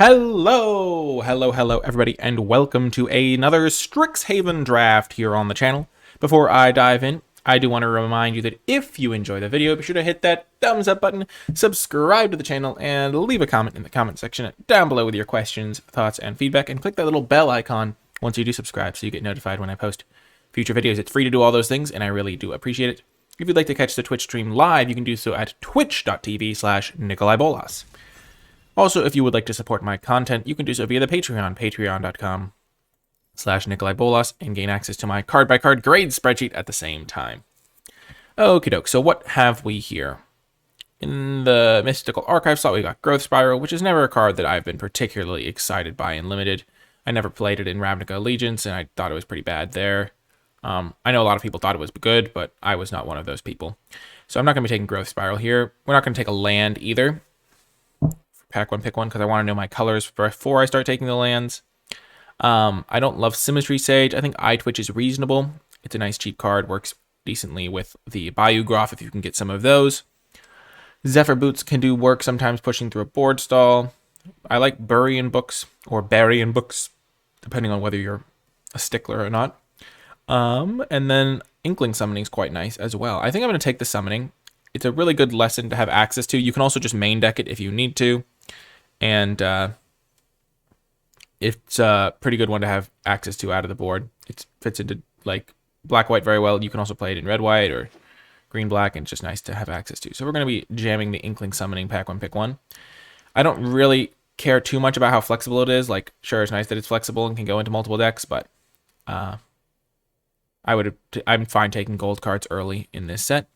Hello, everybody, and welcome to another Strixhaven draft here on the channel. Before I dive in, I do want to remind you that if you enjoy the video, be sure to hit that thumbs up button, subscribe to the channel, and leave a comment in the comment section down below with your questions, thoughts, and feedback, and click that little bell icon once you do subscribe so you get notified when I post future videos. It's free to do all those things, and I really do appreciate it. If you'd like to catch the Twitch stream live, you can do so at twitch.tv/NicolaiBolas. Also, if you would like to support my content, you can do so via the Patreon, patreon.com/NicolaiBolas, and gain access to my card-by-card grade spreadsheet at the same time. Okie doke, so what have we here? In the Mystical Archive slot, we got Growth Spiral, which is never a card that I've been particularly excited by in Limited. I never played it in Ravnica Allegiance, and I thought it was pretty bad there. I know a lot of people thought it was good, but I was not one of those people. So I'm not going to be taking Growth Spiral here. We're not going to take a land either. Pack one, pick one, because I want to know my colors before I start taking the lands. I don't love Symmetry Sage. I think Eye Twitch is reasonable. It's a nice cheap card. Works decently with the Bayou Groff if you can get some of those. Zephyr Boots can do work sometimes pushing through a board stall. I like Bury-in Books or Bury-in Books, depending on whether you're a stickler or not. And then Inkling Summoning is quite nice as well. I think I'm going to take the Summoning. It's a really good lesson to have access to. You can also just main deck it if you need to. And it's a pretty good one to have access to out of the board. It fits into like black-white very well. You can also play it in red-white or green-black, and it's just nice to have access to. So we're going to be jamming the Inkling Summoning pack one, pick one. I don't really care too much about how flexible it is. Like, sure, it's nice that it's flexible and can go into multiple decks, but I'm fine taking gold cards early in this set.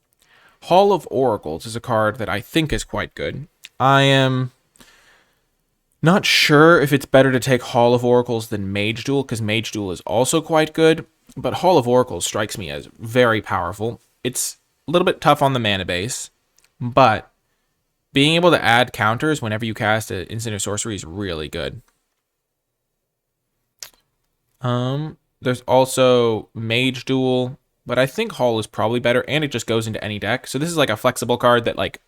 Hall of Oracles is a card that I think is quite good. I am not sure if it's better to take Hall of Oracles than Mage Duel, because Mage Duel is also quite good, but Hall of Oracles strikes me as very powerful. It's a little bit tough on the mana base, but being able to add counters whenever you cast an instant or sorcery is really good. There's also Mage Duel, but I think Hall is probably better, and it just goes into any deck. So this is like a flexible card that like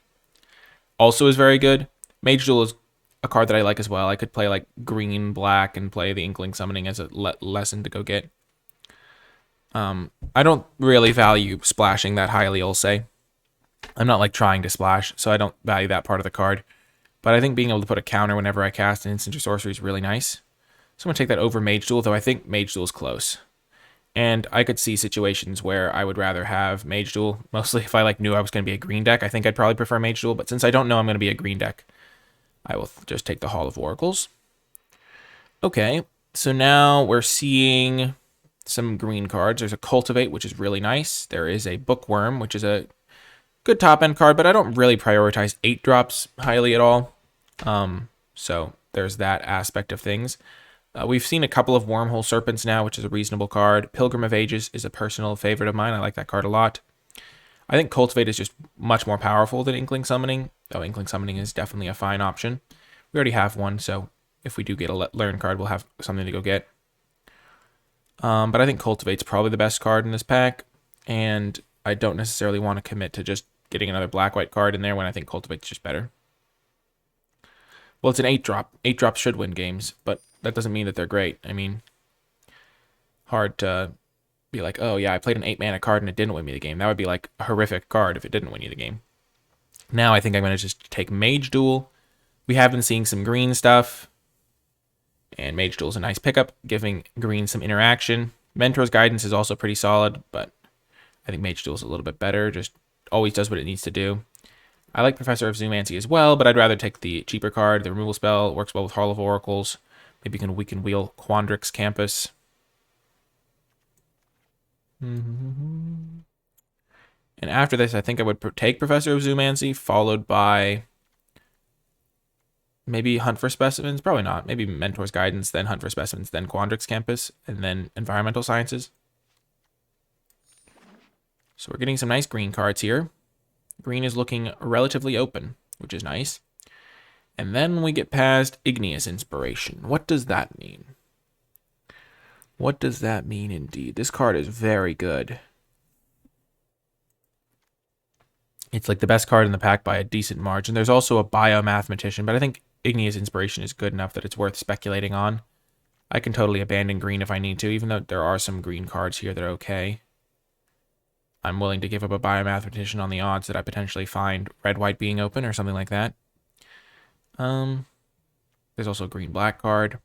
also is very good. Mage Duel is a card that I like as well. I could play like green, black, and play the Inkling Summoning as a lesson to go get. I don't really value splashing that highly, I'll say. I'm not like trying to splash, so I don't value that part of the card. But I think being able to put a counter whenever I cast an instant or sorcery is really nice. So I'm going to take that over Mage Duel, though I think Mage Duel is close. And I could see situations where I would rather have Mage Duel. Mostly if I like knew I was going to be a green deck, I think I'd probably prefer Mage Duel. But since I don't know I'm going to be a green deck, I will just take the Hall of Oracles. Okay, so now we're seeing some green cards. There's a Cultivate, which is really nice. There is a Bookworm, which is a good top-end card, but I don't really prioritize 8-drops highly at all. So there's that aspect of things. We've seen a couple of Wormhole Serpents now, which is a reasonable card. Pilgrim of Ages is a personal favorite of mine. I like that card a lot. I think Cultivate is just much more powerful than Inkling Summoning, though Inkling Summoning is definitely a fine option. We already have one, so if we do get a Learn card, we'll have something to go get. But I think Cultivate's probably the best card in this pack, and I don't necessarily want to commit to just getting another black-white card in there when I think Cultivate's just better. Well, it's an 8-drop. 8-drops should win games, but that doesn't mean that they're great. I mean, hard to be like, oh yeah, I played an 8-mana card and it didn't win me the game. That would be like a horrific card if it didn't win you the game. Now I think I'm going to just take Mage Duel. We have been seeing some green stuff, and Mage Duel is a nice pickup, giving green some interaction. Mentor's Guidance is also pretty solid, but I think Mage Duel is a little bit better. Just always does what it needs to do. I like Professor of Zoomancy as well, but I'd rather take the cheaper card. The removal spell works well with Hall of Oracles. Maybe we can wheel Quandrix Campus. And after this, I think I would take Professor of Zoomancy, followed by maybe Hunt for Specimens. Probably not. Maybe Mentor's Guidance, then Hunt for Specimens, then Quandrix Campus, and then Environmental Sciences. So we're getting some nice green cards here. Green is looking relatively open, which is nice. And then we get past Igneous Inspiration. What does that mean? What does that mean indeed? This card is very good. It's like the best card in the pack by a decent margin. There's also a Biomathematician, but I think Igneous Inspiration is good enough that it's worth speculating on. I can totally abandon green if I need to, even though there are some green cards here that are okay. I'm willing to give up a Biomathematician on the odds that I potentially find red-white being open or something like that. There's also a green-black card.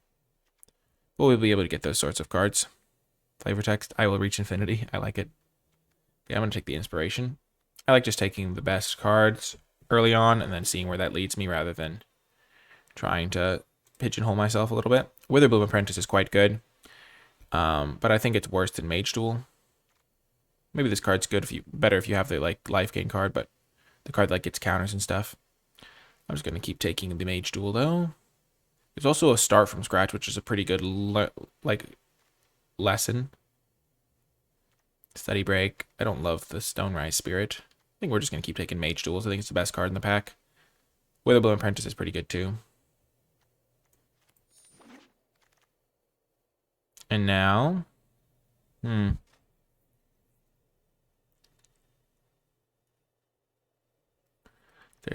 But we'll be able to get those sorts of cards. Flavor text, I will reach infinity. I like it. Yeah, I'm going to take the Inspiration. I like just taking the best cards early on and then seeing where that leads me rather than trying to pigeonhole myself a little bit. Witherbloom Apprentice is quite good, but I think it's worse than Mage Duel. Maybe this card's good better if you have the like life gain card, but the card like gets counters and stuff. I'm just going to keep taking the Mage Duel though. There's also a Start from Scratch, which is a pretty good lesson. Study Break. I don't love the Stonerise Spirit. I think we're just going to keep taking Mage Duels. I think it's the best card in the pack. Witherbloom Apprentice is pretty good too. And now, there's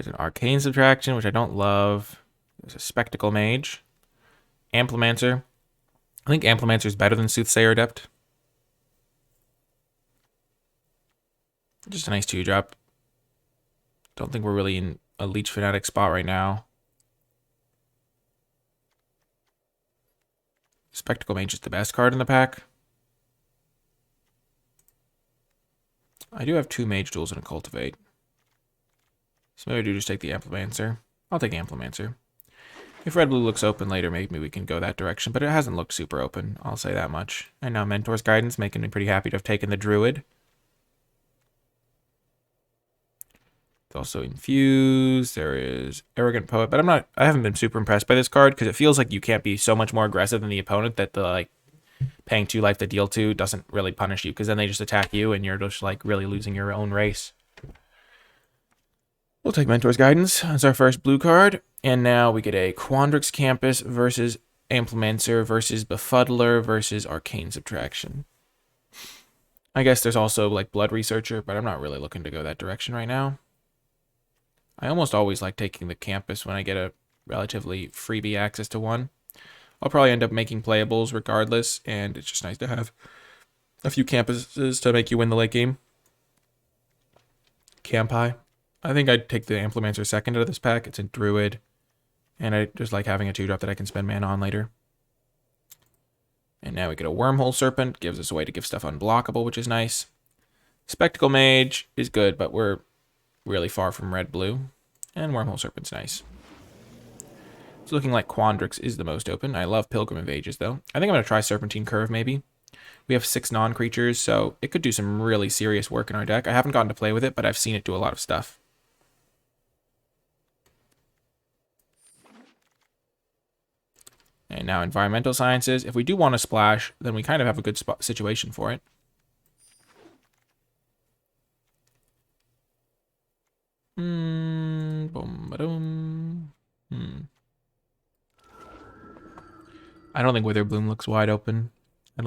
an Arcane Subtraction, which I don't love. There's a Spectacle Mage. Amplimancer. I think Amplimancer is better than Soothsayer Adept. Just a nice 2-drop. Don't think we're really in a Leech Fanatic spot right now. Spectacle Mage is the best card in the pack. I do have 2 Mage Duels and a Cultivate. So maybe I do just take the Amplimancer. I'll take the Amplimancer. If red-blue looks open later, maybe we can go that direction, but it hasn't looked super open, I'll say that much. And now Mentor's Guidance, making me pretty happy to have taken the Druid. It's also Infuse, there is Arrogant Poet, but I haven't been super impressed by this card, because it feels like you can't be so much more aggressive than the opponent that the, like, paying 2 life to deal 2 doesn't really punish you, because then they just attack you, and you're just, like, really losing your own race. We'll take Mentor's Guidance as our first blue card. And now we get a Quandrix Campus versus Amplimancer versus Befuddler versus Arcane Subtraction. I guess there's also like Blood Researcher, but I'm not really looking to go that direction right now. I almost always like taking the Campus when I get a relatively freebie access to one. I'll probably end up making playables regardless, and it's just nice to have a few Campuses to make you win the late game. Campi. I think I'd take the Amplimancer second out of this pack. It's a Druid. And I just like having a 2-drop that I can spend mana on later. And now we get a Wormhole Serpent. Gives us a way to give stuff unblockable, which is nice. Spectacle Mage is good, but we're really far from red-blue. And Wormhole Serpent's nice. It's looking like Quandrix is the most open. I love Pilgrim of Ages, though. I think I'm going to try Serpentine Curve, maybe. We have 6 non-creatures, so it could do some really serious work in our deck. I haven't gotten to play with it, but I've seen it do a lot of stuff. And now Environmental Sciences. If we do want to splash, then we kind of have a good situation for it. I don't think Witherbloom looks wide open. I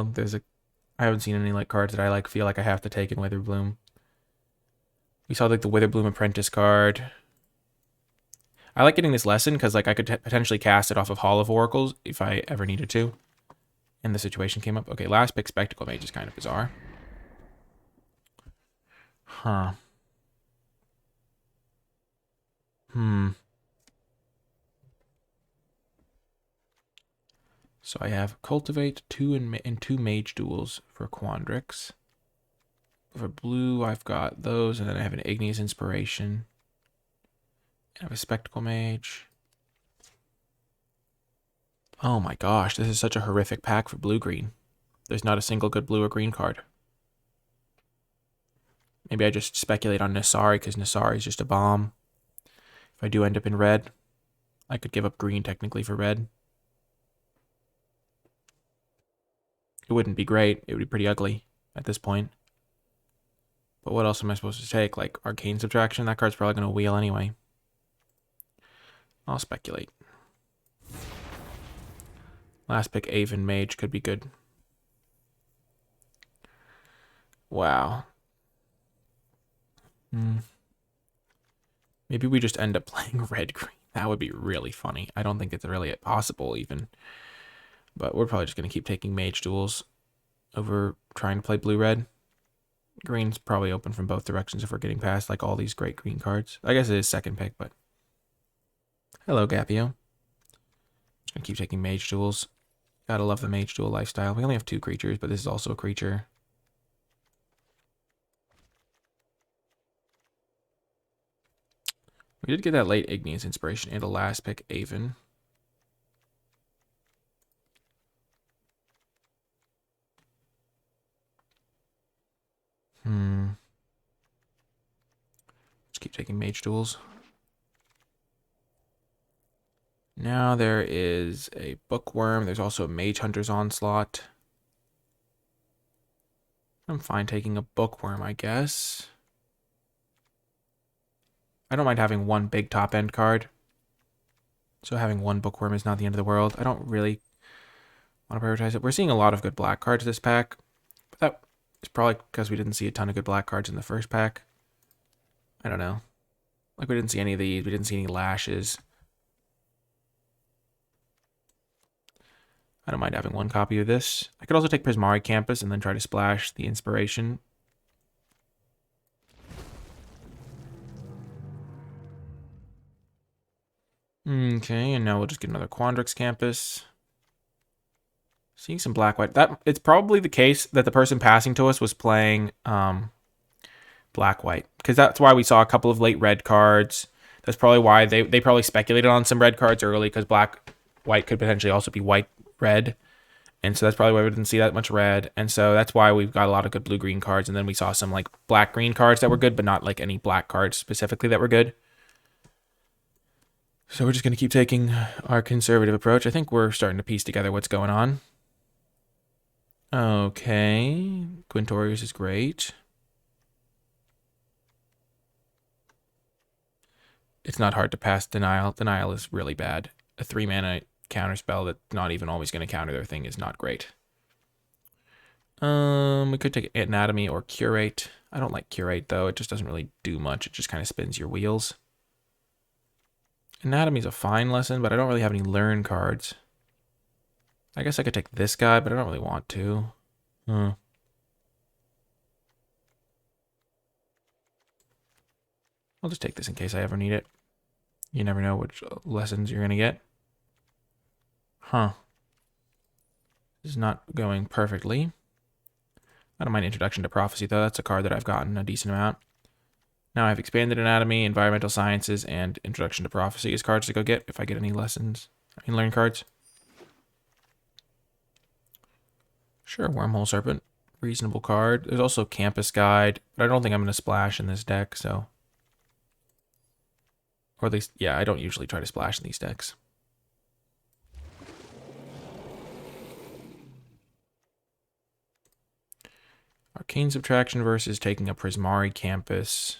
haven't seen any like cards that I feel like I have to take in Witherbloom. We saw like the Witherbloom Apprentice card. I like getting this lesson because like I could potentially cast it off of Hall of Oracles if I ever needed to. And the situation came up. Okay, last pick Spectacle Mage is kind of bizarre. Huh. So I have Cultivate 2 and 2 Mage Duels for Quandrix. For blue, I've got those, and then I have an Igneous Inspiration. I have a Spectacle Mage. Oh my gosh, this is such a horrific pack for blue-green. There's not a single good blue or green card. Maybe I just speculate on Nassari because Nassari is just a bomb. If I do end up in red, I could give up green technically for red. It wouldn't be great. It would be pretty ugly at this point. But what else am I supposed to take? Like Arcane Subtraction? That card's probably going to wheel anyway. I'll speculate. Last pick, Aven Mage, could be good. Wow. Maybe we just end up playing red-green. That would be really funny. I don't think it's really possible even. But we're probably just going to keep taking mage duels over trying to play blue-red. Green's probably open from both directions if we're getting past like all these great green cards. I guess it is second pick, but... Hello, Gapio. Just going to keep taking mage duels. Gotta love the mage duel lifestyle. We only have 2 creatures, but this is also a creature. We did get that late Igneous Inspiration and a last pick Aven. Just keep taking mage duels. Now there is a Bookworm. There's also a Mage Hunter's Onslaught. I'm fine taking a Bookworm, I guess. I don't mind having one big top-end card. So having one Bookworm is not the end of the world. I don't really want to prioritize it. We're seeing a lot of good black cards this pack. But that is probably because we didn't see a ton of good black cards in the first pack. I don't know. Like, we didn't see any of these. We didn't see any Lashes. I don't mind having one copy of this. I could also take Prismari Campus and then try to splash the Inspiration. Okay, and now we'll just get another Quandrix Campus. Seeing some black-white. It's probably the case that the person passing to us was playing black-white. Because that's why we saw a couple of late red cards. That's probably why they probably speculated on some red cards early, because black-white could potentially also be white-red. And so that's probably why we didn't see that much red. And so that's why we've got a lot of good blue-green cards. And then we saw some like black-green cards that were good, but not like any black cards specifically that were good. So we're just going to keep taking our conservative approach. I think we're starting to piece together what's going on. Okay. Quintorius is great. It's not hard to pass Denial. Denial is really bad. A 3-mana counterspell that's not even always going to counter their thing is not great. We could take Anatomy or Curate. I don't like Curate, though. It just doesn't really do much. It just kind of spins your wheels. Anatomy's a fine lesson, but I don't really have any learn cards. I guess I could take this guy, but I don't really want to. I'll just take this in case I ever need it. You never know which lessons you're going to get. This is not going perfectly. I don't mind Introduction to Prophecy, though. That's a card that I've gotten a decent amount. Now I've Expanded Anatomy, Environmental Sciences, and Introduction to Prophecy as cards to go get if I get any lessons. Learn cards. Sure, Wormhole Serpent. Reasonable card. There's also Campus Guide, but I don't think I'm going to splash in this deck, so... Or at least, yeah, I don't usually try to splash in these decks. Arcane Subtraction versus taking a Prismari Campus.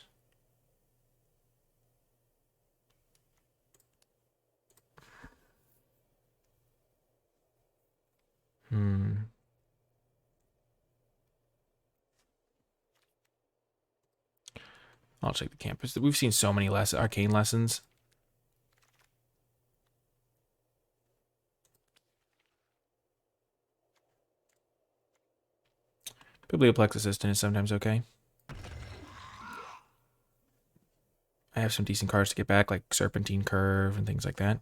I'll take the Campus. We've seen so many arcane lessons. Biblioplex Assistant is sometimes okay. I have some decent cards to get back, like Serpentine Curve and things like that.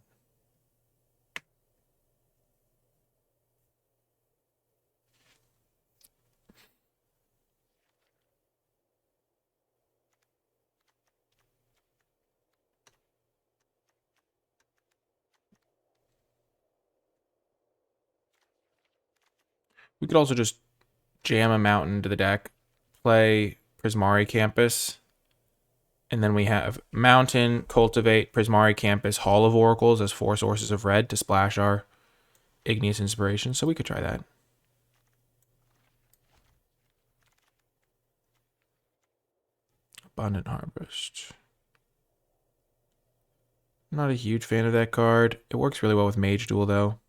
We could also just jam a mountain into the deck, play Prismari Campus, and then we have Mountain, Cultivate, Prismari Campus, Hall of Oracles as 4 sources of red to splash our Igneous Inspiration, so we could try that. Abundant Harvest. Not a huge fan of that card. It works really well with Mage Duel, though.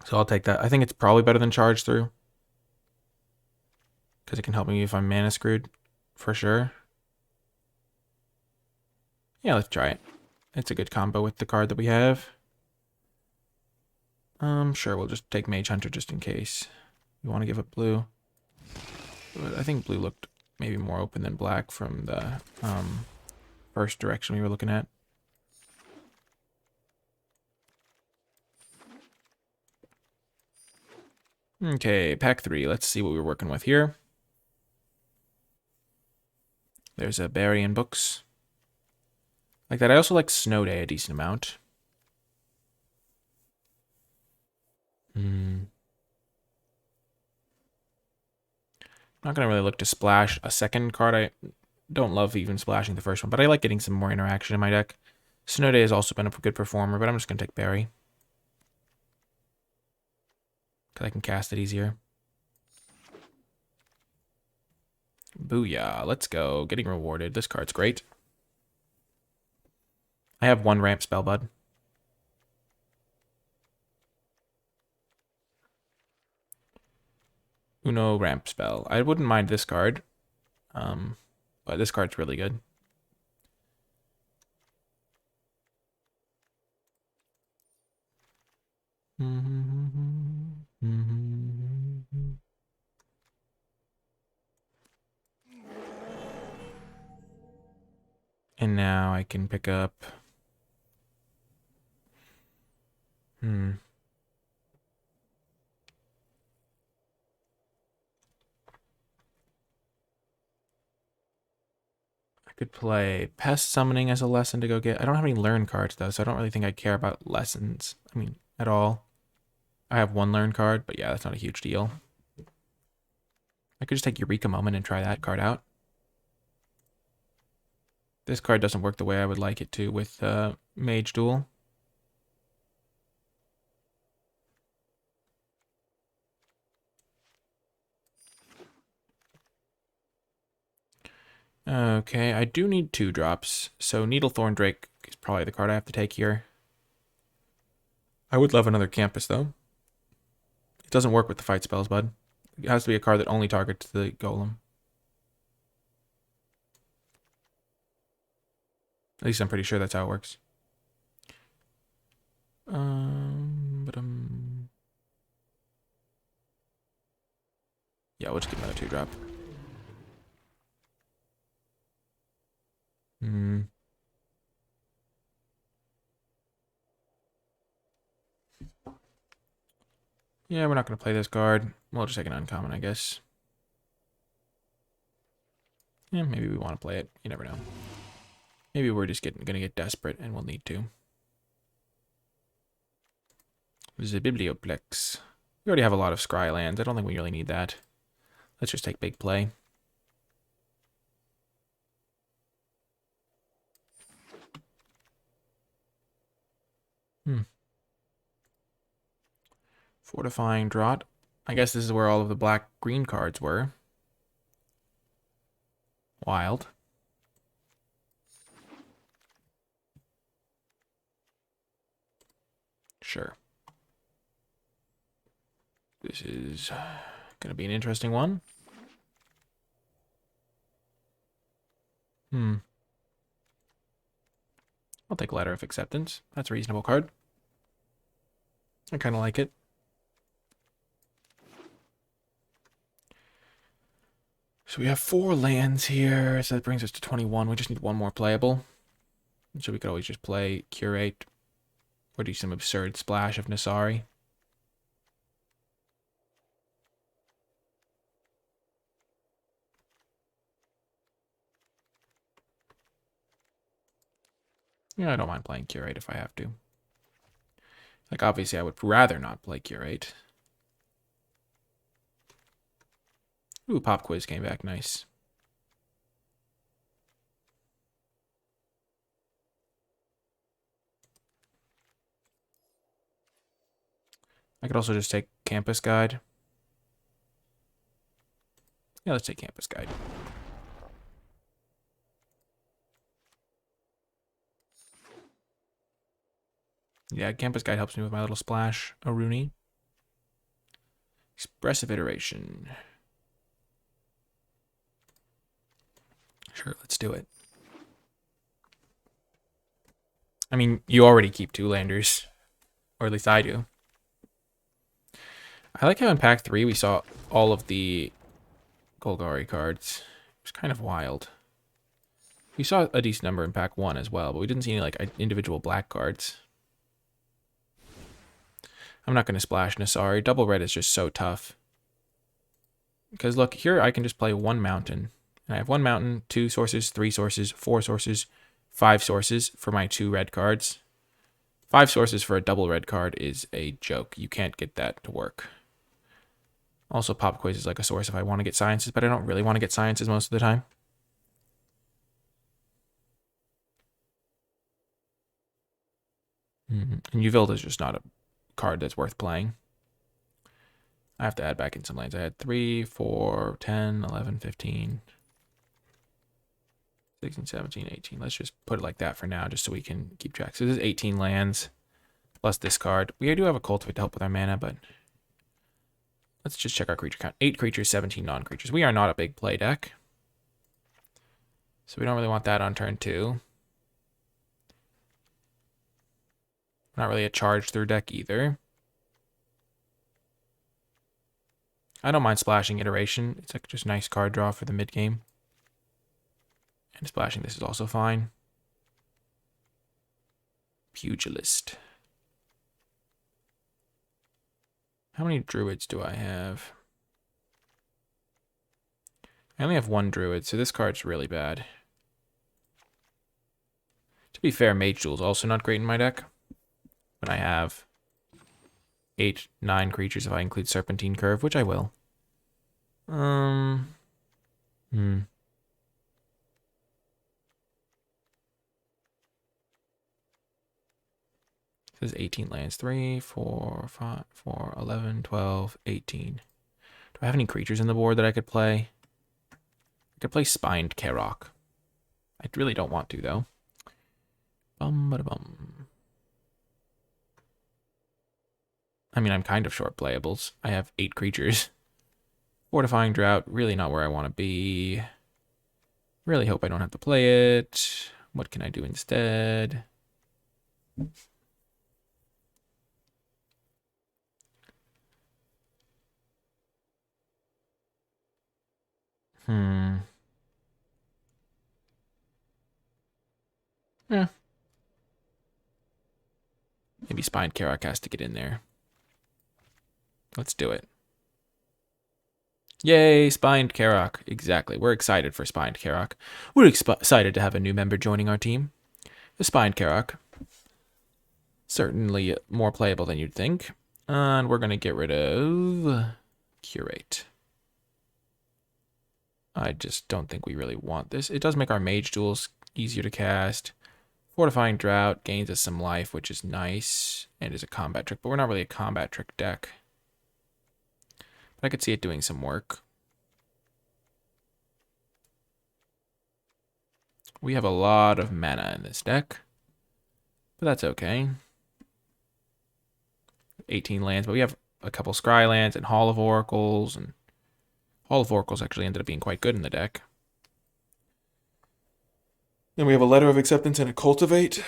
So I'll take that. I think it's probably better than Charge Through, because it can help me if I'm mana screwed, for sure. Yeah, let's try it. It's a good combo with the card that we have. Sure, we'll just take Mage Hunter just in case. We want to give up blue. But I think blue looked maybe more open than black from the first direction we were looking at. Okay, pack 3. Let's see what we're working with here. There's a berry and books. Like that. I also like Snow Day a decent amount. Not going to really look to splash a second card. I don't love even splashing the first one, but I like getting some more interaction in my deck. Snow Day has also been a good performer, but I'm just going to take berry. Because I can cast it easier. Booyah. Let's go. Getting rewarded. This card's great. I have 1 ramp spell, bud. Uno ramp spell. I wouldn't mind this card. But this card's really good. And now I can pick up... I could play Pest Summoning as a lesson to go get... I don't have any learn cards, though, so I don't really think I care about lessons. I mean, at all. I have 1 learn card, but yeah, that's not a huge deal. I could just take Eureka Moment and try that card out. This card doesn't work the way I would like it to with Mage Duel. Okay, I do need 2 drops, so Needlethorn Drake is probably the card I have to take here. I would love another Campus, though. It doesn't work with the fight spells, bud. It has to be a card that only targets the Golem. At least I'm pretty sure that's how it works. Yeah, we'll just get another 2 drop. Yeah, we're not going to play this card. We'll just take an uncommon, I guess. Yeah, maybe we want to play it. You never know. Maybe we're just going to get desperate and we'll need to. The Biblioplex. We already have a lot of Scry lands. I don't think we really need that. Let's just take big play. Fortifying Draught. I guess this is where all of the black-green cards were. Wild. Sure. This is going to be an interesting one. I'll take Letter of Acceptance. That's a reasonable card. I kind of like it. So we have 4 lands here, so that brings us to 21. We just need 1 more playable. So we could always just play Curate or do some absurd splash of Nasari. Yeah, I don't mind playing Curate if I have to. Like, obviously, I would rather not play Curate. Ooh, Pop Quiz came back. Nice. I could also just take Campus Guide. Yeah, let's take Campus Guide. Yeah, Campus Guide helps me with my little splash. A Rooney. Expressive Iteration. Sure, let's do it. I mean, you already keep 2 landers, or at least I do. I like how in pack 3 we saw all of the Golgari cards. It was kind of wild. We saw a decent number in pack 1 as well, but we didn't see any like individual black cards. I'm not going to splash Nasari. Double red is just so tough. Because look, here I can just play 1 mountain. And I have 1 mountain, 2 sources, 3 sources, 4 sources, 5 sources for my 2 red cards. 5 sources for a double red card is a joke. You can't get that to work. Also, Pop Quiz is like a source if I want to get sciences, but I don't really want to get sciences most of the time. And Uvilda is just not a card that's worth playing. I have to add back in some lands. I had 3, 4, 10, 11, 15, 16, 17, 18. Let's just put it like that for now, just so we can keep track. So this is 18 lands, plus this card. We do have a Cultivate to help with our mana, but let's just check our creature count. 8 creatures, 17 non-creatures. We are not a big play deck, so we don't really want that on turn 2. Not really a charge through deck either. I don't mind splashing Iteration. It's like just nice card draw for the mid game. And splashing this is also fine. Pugilist. How many druids do I have? I only have 1 druid, so this card's really bad. To be fair, Mage Duel's also not great in my deck. When I have 8, 9 creatures if I include Serpentine Curve, which I will. This is 18 lands. 3, 4, 5, 4, 11, 12, 18. Do I have any creatures in the board that I could play? I could play Spined Karok. I really don't want to, though. Bum-ba-da-bum. I mean, I'm kind of short playables. I have 8 creatures. Fortifying Drought, really not where I want to be. Really hope I don't have to play it. What can I do instead? Yeah. Maybe Spined Karok has to get in there. Let's do it. Yay, Spined Karok. Exactly. We're excited for Spined Karok. We're excited to have a new member joining our team. The Spined Karok. Certainly more playable than you'd think. And we're going to get rid of Curate. I just don't think we really want this. It does make our Mage Duels easier to cast. Fortifying Drought gains us some life, which is nice, and is a combat trick, but we're not really a combat trick deck. But I could see it doing some work. We have a lot of mana in this deck, but that's okay. 18 lands, but we have a couple Scry lands and Hall of Oracles, and Hall of Oracles actually ended up being quite good in the deck. Then we have a Letter of Acceptance and a Cultivate.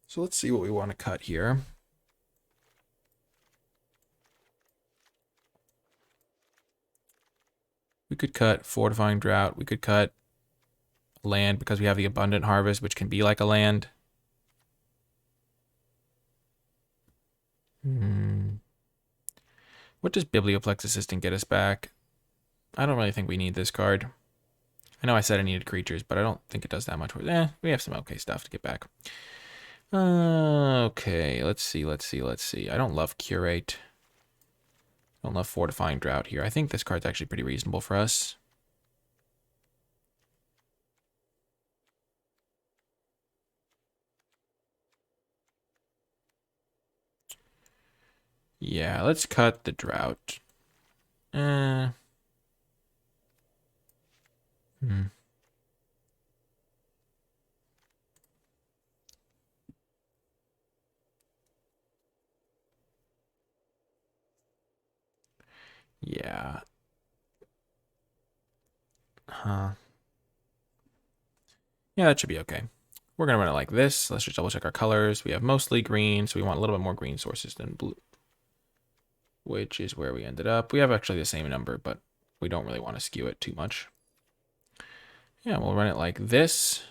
So let's see what we want to cut here. We could cut Fortifying Drought. We could cut land because we have the Abundant Harvest, which can be like a land. What does Biblioplex Assistant get us back? I don't really think we need this card. I know I said I needed creatures, but I don't think it does that much. We have some okay stuff to get back. Okay, let's see. I don't love Curate. I don't love Fortifying Drought here. I think this card's actually pretty reasonable for us. Yeah, let's cut the Drought. Yeah. Yeah, that should be okay. We're going to run it like this. Let's just double check our colors. We have mostly green, so we want a little bit more green sources than blue, which is where we ended up. We have actually the same number, but we don't really want to skew it too much. Yeah, we'll run it like this.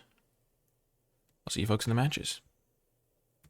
I'll see you folks in the matches.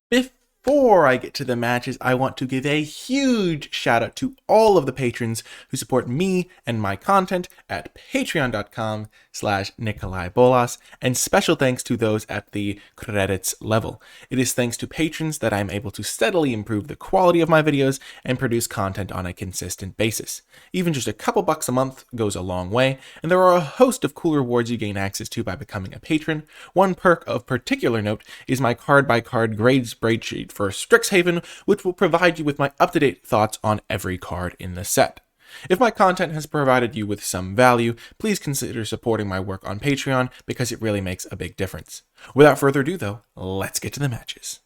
Before I get to the matches, I want to give a huge shout out to all of the patrons who support me and my content at patreon.com/NicolaiBolas, and special thanks to those at the credits level. It is thanks to patrons that I'm able to steadily improve the quality of my videos and produce content on a consistent basis. Even just a couple bucks a month goes a long way, and there are a host of cool rewards you gain access to by becoming a patron. One perk of particular note is my card-by-card grade spreadsheet for Strixhaven, which will provide you with my up-to-date thoughts on every card in the set. If my content has provided you with some value, please consider supporting my work on Patreon because it really makes a big difference. Without further ado though, let's get to the matches.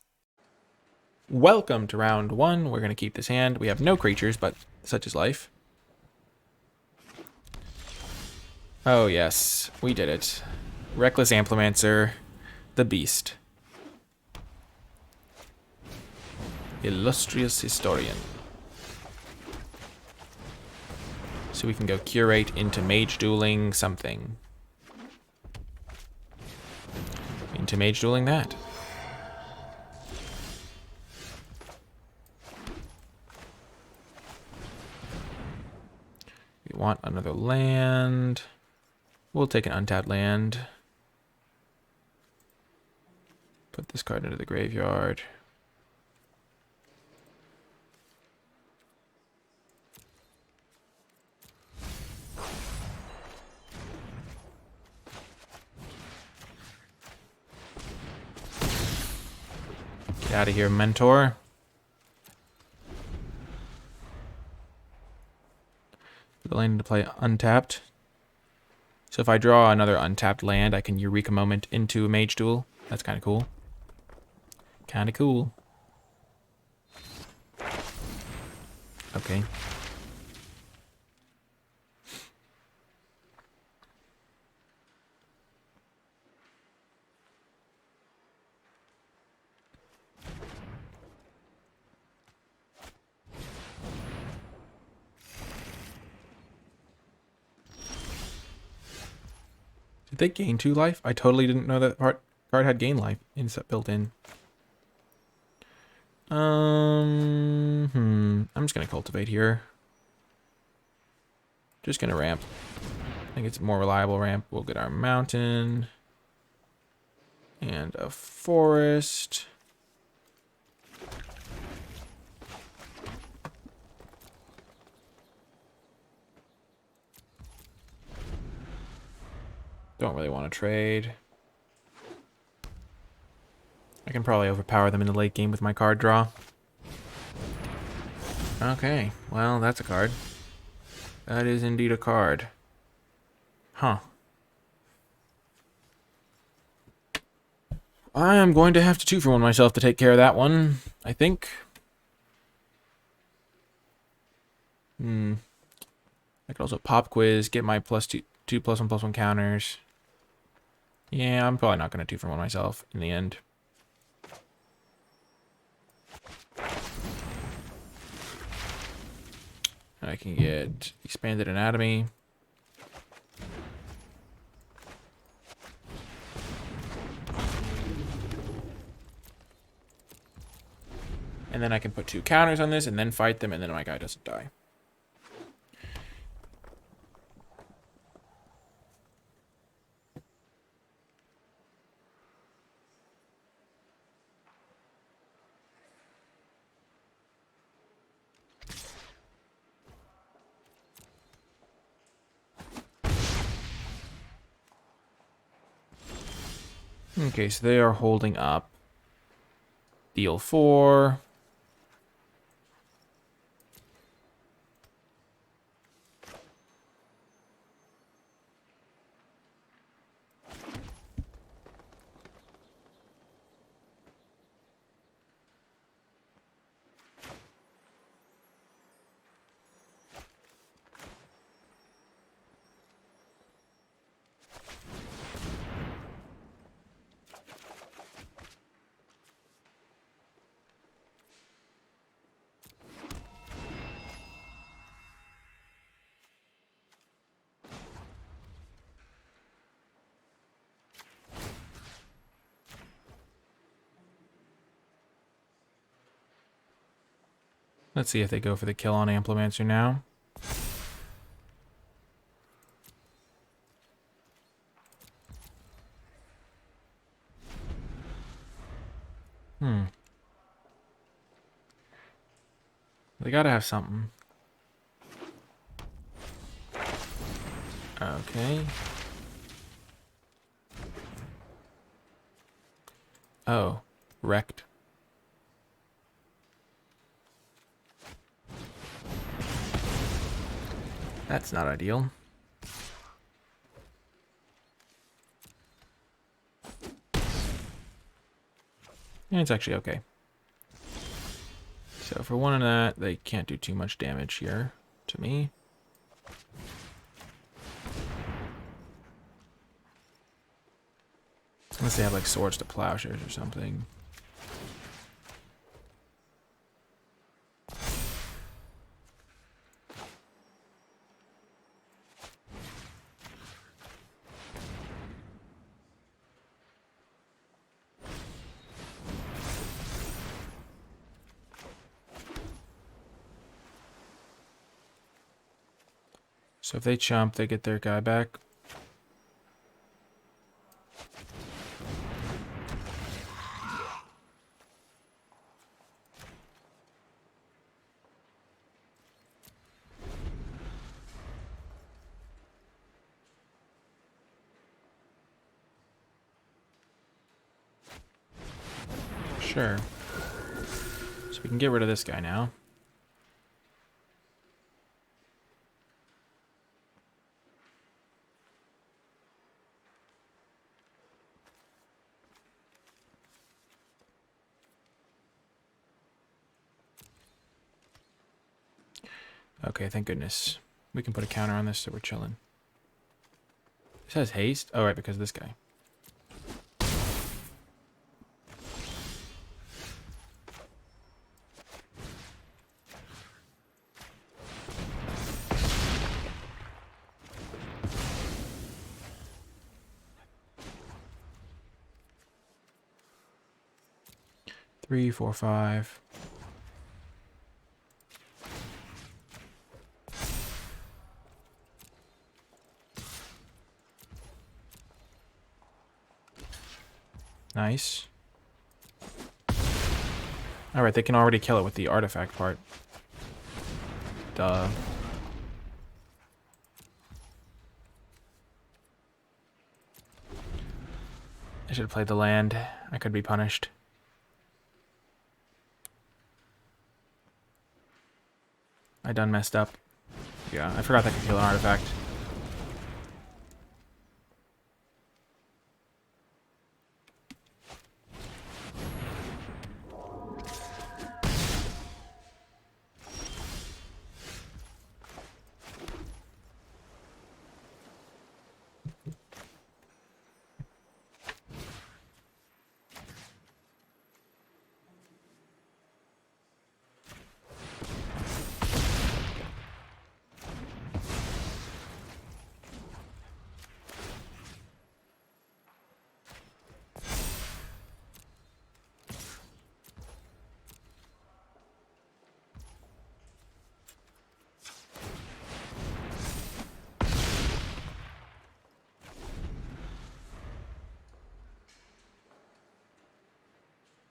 Welcome to round 1. We're going to keep this hand. We have no creatures, but such is life. Oh yes, we did it. Reckless Amplimancer, the Beast. Illustrious Historian. So we can go curate into mage dueling something. Into mage dueling that. We want another land. We'll take an untapped land. Put this card into the graveyard. Get out of here, Mentor. Put the land into play untapped. So if I draw another untapped land, I can Eureka Moment into a mage duel. That's kind of cool. Kind of cool. Okay. Did they gain 2 life? I totally didn't know that card had gain life built in. I'm just gonna cultivate here. Just gonna ramp. I think it's a more reliable ramp. We'll get our mountain and a forest. Don't really want to trade. I can probably overpower them in the late game with my card draw. Okay, well, that's a card. That is indeed a card. Huh. I am going to have to 2-for-1 myself to take care of that one, I think. I could also pop quiz, get my +2 +1/+1 counters. Yeah, I'm probably not going to 2-for-1 myself in the end. I can get Expanded Anatomy. And then I can put 2 counters on this and then fight them, and then my guy doesn't die. Okay, so they are holding up. Deal 4. Let's see if they go for the kill on Amplimancer now. They gotta have something. Okay. Oh, wrecked. That's not ideal. It's actually okay. So for one of that, they can't do too much damage here to me. Unless they have like swords to plowshares or something. So if they chump, they get their guy back. Sure. So we can get rid of this guy now. Okay, thank goodness. We can put a counter on this, so we're chilling. This has haste? Oh, right, because of this guy. Three, four, five. Nice. Alright, they can already kill it with the artifact part. Duh. I should have played the land. I could be punished. I done messed up. Yeah, I forgot that could kill an artifact.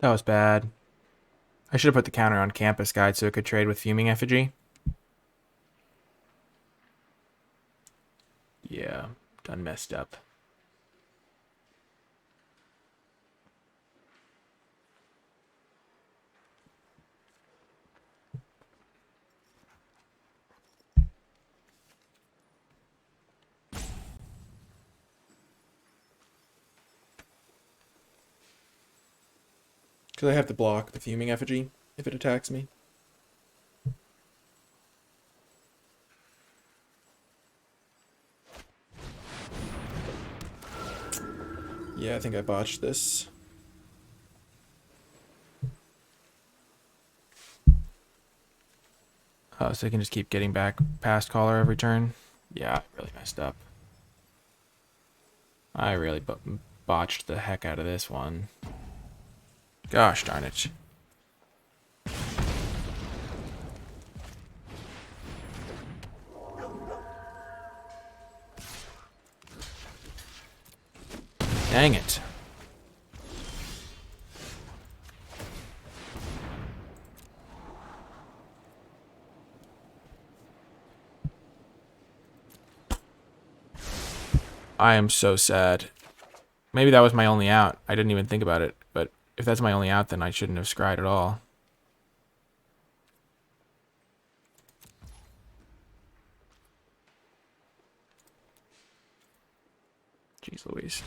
That was bad. I should have put the counter on Campus Guide so it could trade with Fuming Effigy. Yeah, done messed up. Because I have to block the Fuming Effigy if it attacks me. Yeah, I think I botched this. Oh, so I can just keep getting back past caller every turn? Yeah, I really messed up. I really botched the heck out of this one. Gosh darn it. Dang it. I am so sad. Maybe that was my only out. I didn't even think about it, but if that's my only out, then I shouldn't have scryed at all. Jeez Louise.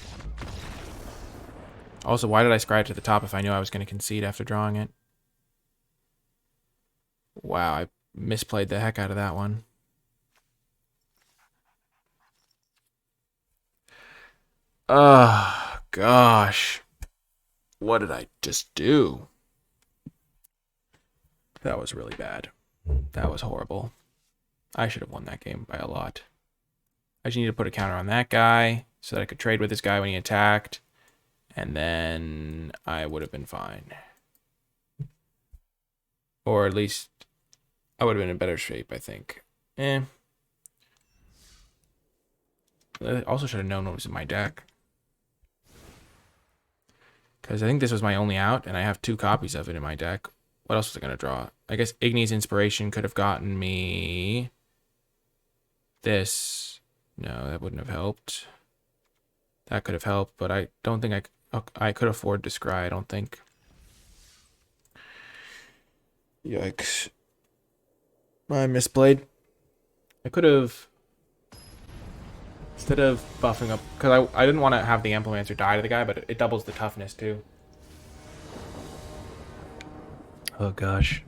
Also, why did I scry to the top if I knew I was going to concede after drawing it? Wow, I misplayed the heck out of that one. Oh, gosh. What did I just do? That was really bad. That was horrible. I should have won that game by a lot. I just need to put a counter on that guy so that I could trade with this guy when he attacked. And then I would have been fine. Or at least I would have been in better shape, I think. I also should have known what was in my deck. Because I think this was my only out, and I have 2 copies of it in my deck. What else was I going to draw? I guess Igni's Inspiration could have gotten me this. No, that wouldn't have helped. That could have helped, but I don't think I could afford to scry, I don't think. Yikes. I misplayed. I could have, instead of buffing up, because I didn't want to have the Amplimancer die to the guy, but it doubles the toughness too. Oh gosh.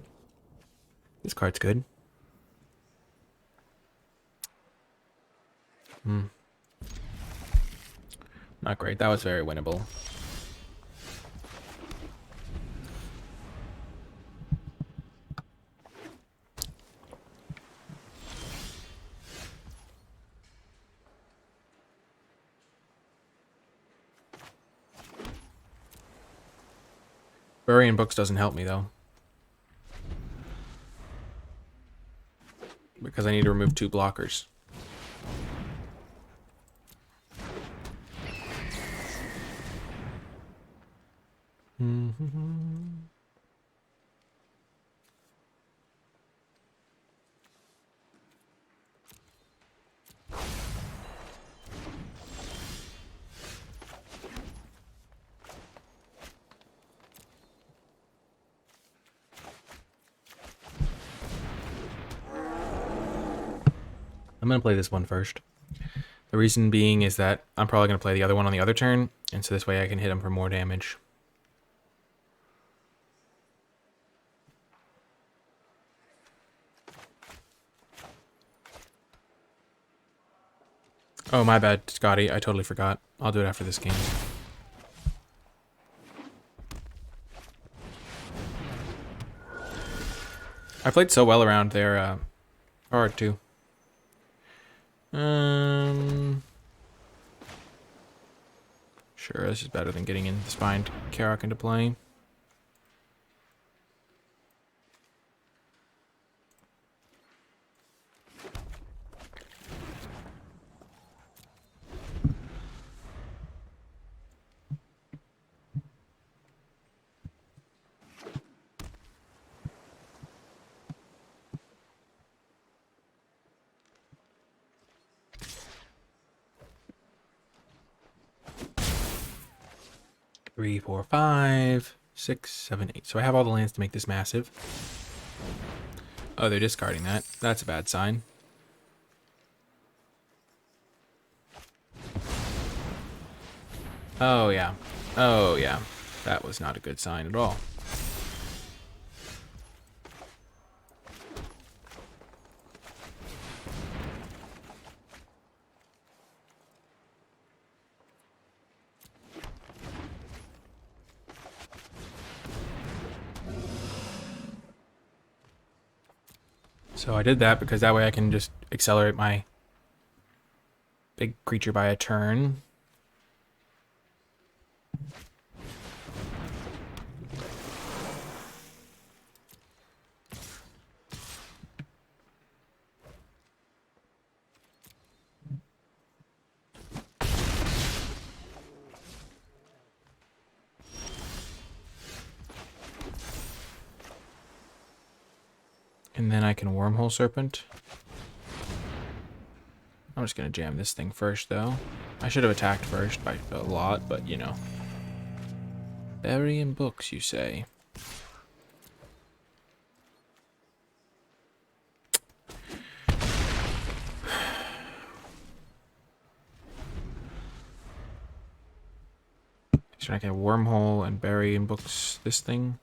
This card's good. Not great. That was very winnable. Burying books doesn't help me though. Because I need to remove 2 blockers. I'm going to play this one first. The reason being is that I'm probably going to play the other one on the other turn, and so this way I can hit him for more damage. Oh, my bad, Scotty. I totally forgot. I'll do it after this game. I played so well around their card, too. Sure, this is better than getting in the Spined Karok into play. Three, 4, 5, 6, 7, 8. So I have all the lands to make this massive. Oh, they're discarding that. That's a bad sign. Oh, yeah. Oh, yeah. That was not a good sign at all. So I did that because that way I can just accelerate my big creature by a turn. And then I can Wormhole Serpent. I'm just going to jam this thing first, though. I should have attacked first by a lot, but, you know. Burying books, you say? So I can Wormhole and bury in books this thing.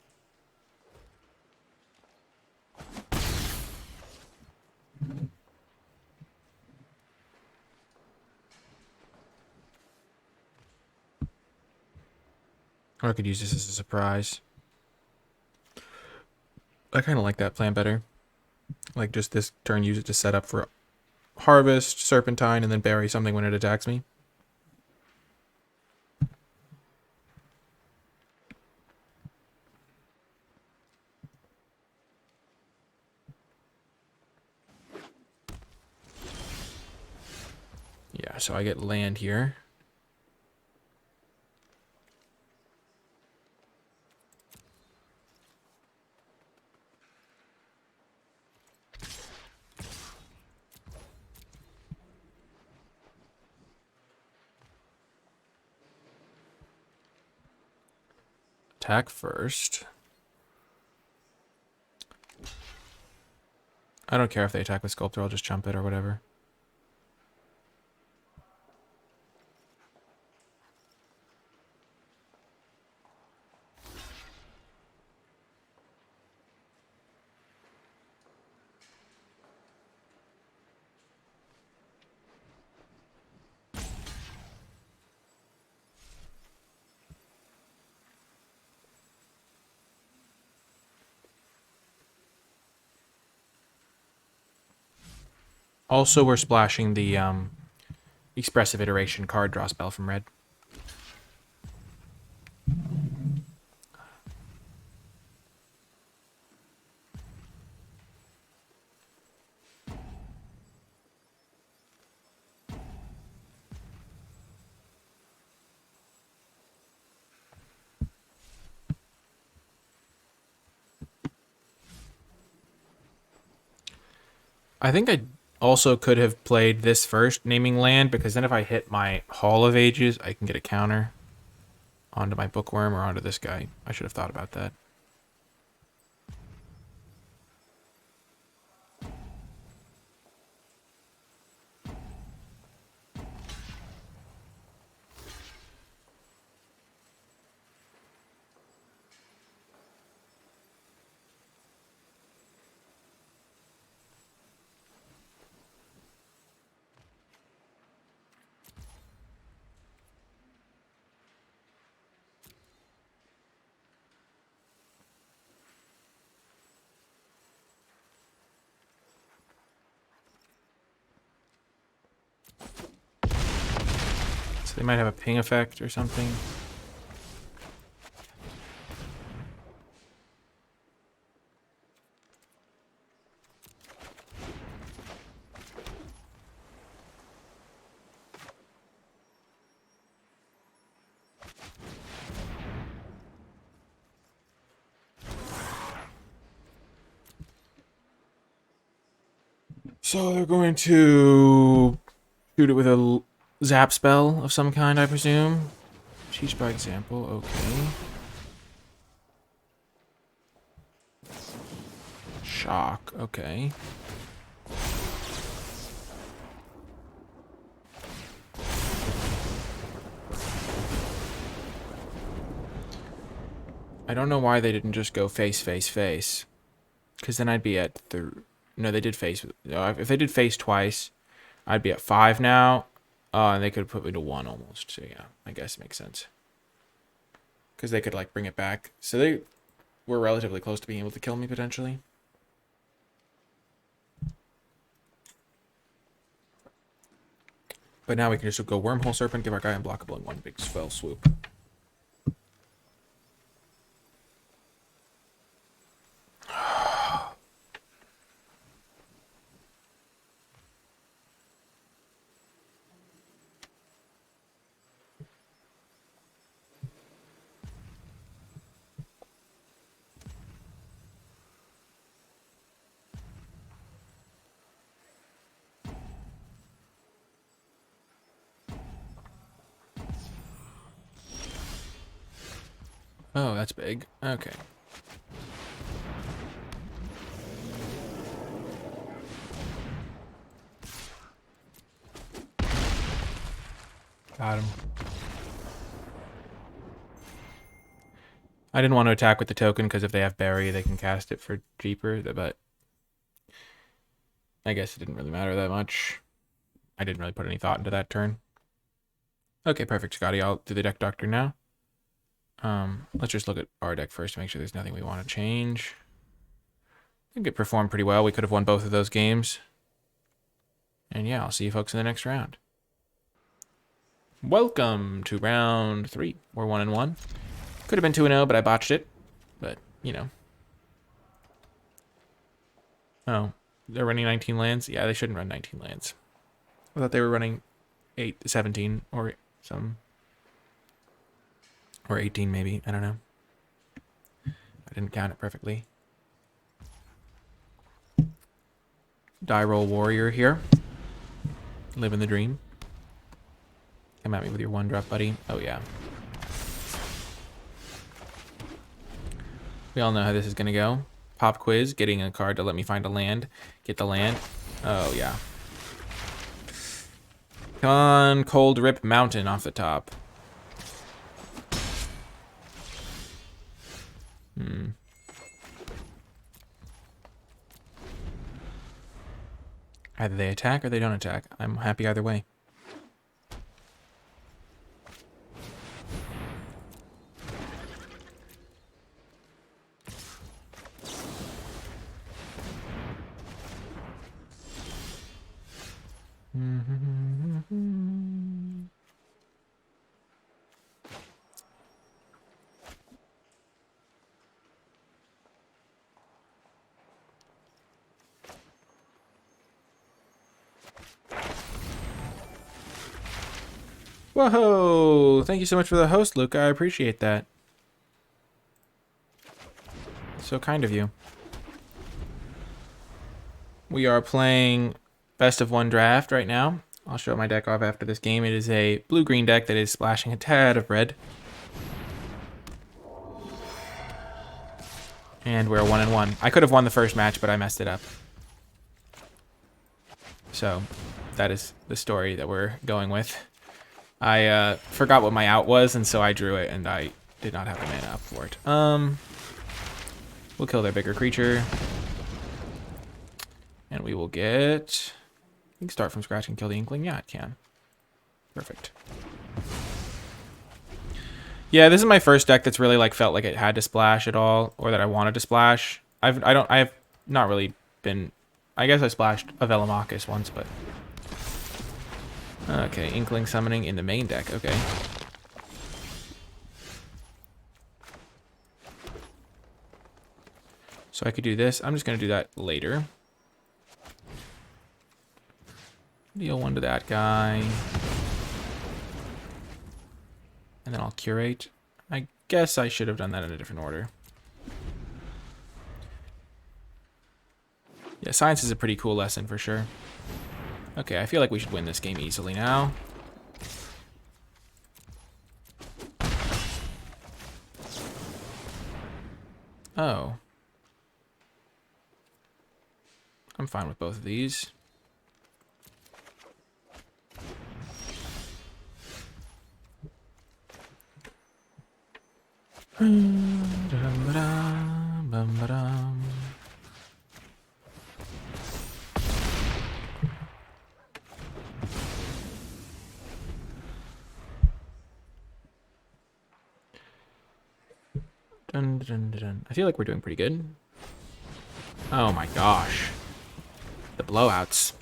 Or I could use this as a surprise. I kind of like that plan better. Like just this turn, use it to set up for Harvest, Serpentine, and then bury something when it attacks me. Yeah, so I get land here. Attack first. I don't care if they attack with Sculptor, I'll just jump it or whatever. Also, we're splashing the Expressive Iteration card draw spell from red. I think I also could have played this first, naming land, because then if I hit my Hall of Ages, I can get a counter onto my Bookworm or onto this guy. I should have thought about that. So they might have a ping effect or something. So they're going to shoot it with a zap spell of some kind, I presume. Teach by example, okay. Shock, okay. I don't know why they didn't just go face, face, face. Because then I'd be at no, they did face. If they did face twice, I'd be at 5 now. And they could have put me to 1 almost. So yeah, I guess it makes sense. Because they could like bring it back. So they were relatively close to being able to kill me potentially. But now we can just go Wormhole Serpent, give our guy unblockable in one big spell swoop. Oh, that's big. Okay. Got him. I didn't want to attack with the token because if they have Berry, they can cast it for cheaper, but I guess it didn't really matter that much. I didn't really put any thought into that turn. Okay, perfect, Scotty. I'll do the deck doctor now. Let's just look at our deck first to make sure there's nothing we want to change. I think it performed pretty well. We could have won both of those games. And yeah, I'll see you folks in the next round. Welcome to round 3. We're 1-1. Could have been 2-0, but I botched it. But, you know. Oh, they're running 19 lands? Yeah, they shouldn't run 19 lands. I thought they were running 17 or some. Or 18 maybe, I don't know. I didn't count it perfectly. Die roll warrior here. Living the dream. Come at me with your 1-drop, buddy. Oh yeah. We all know how this is gonna go. Pop quiz, getting a card to let me find a land. Get the land. Oh yeah. Come on, Cold Rip Mountain off the top. Either they attack or they don't attack. I'm happy either way. Whoa! Thank you so much for the host, Luke. I appreciate that. So kind of you. We are playing best of 1 draft right now. I'll show my deck off after this game. It is a blue-green deck that is splashing a tad of red. And we're 1-1. I could have won the first match, but I messed it up. So that is the story that we're going with. I forgot what my out was, and so I drew it, and I did not have the mana up for it. We'll kill their bigger creature. And we will get... You can start from scratch and kill the Inkling. Yeah, it can. Perfect. Yeah, this is my first deck that's really like felt like it had to splash at all, or that I wanted to splash. I've not really been... I guess I splashed a Velomachus once, but... Okay, Inkling summoning in the main deck. Okay. So I could do this. I'm just going to do that later. Deal 1 to that guy. And then I'll curate. I guess I should have done that in a different order. Yeah, science is a pretty cool lesson for sure. Okay, I feel like we should win this game easily now. Oh. I'm fine with both of these. Dun, dun, dun, dun. I feel like we're doing pretty good. Oh my gosh. The blowouts.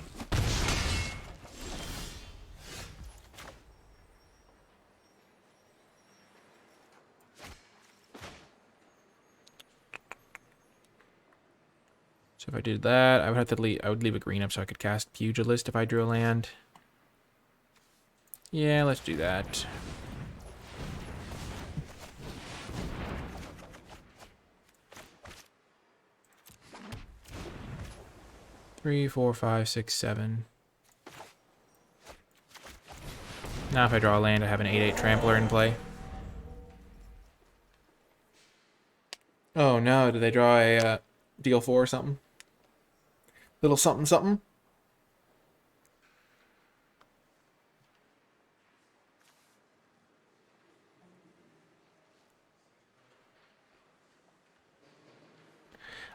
So if I did that, I would have to leave. I would leave a green up so I could cast Pugilist if I drew a land. Yeah, let's do that. Three, 4, 5, 6, 7. Now if I draw a land, I have an 8/8 Trampler in play. Oh no, did they draw a deal 4 or something? Little something something?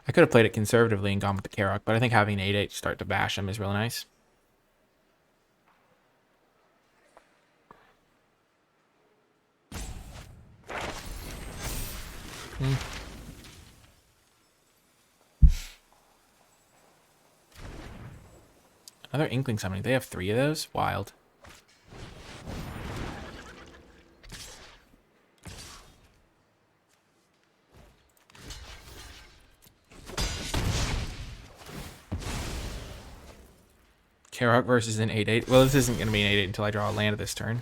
I could have played it conservatively and gone with the Karok, but I think having an 8/8 start to bash him is really nice. Another Inkling summoning. They have 3 of those? Wild. Karok versus an 8/8. Well, this isn't going to be an 8/8 until I draw a land this turn.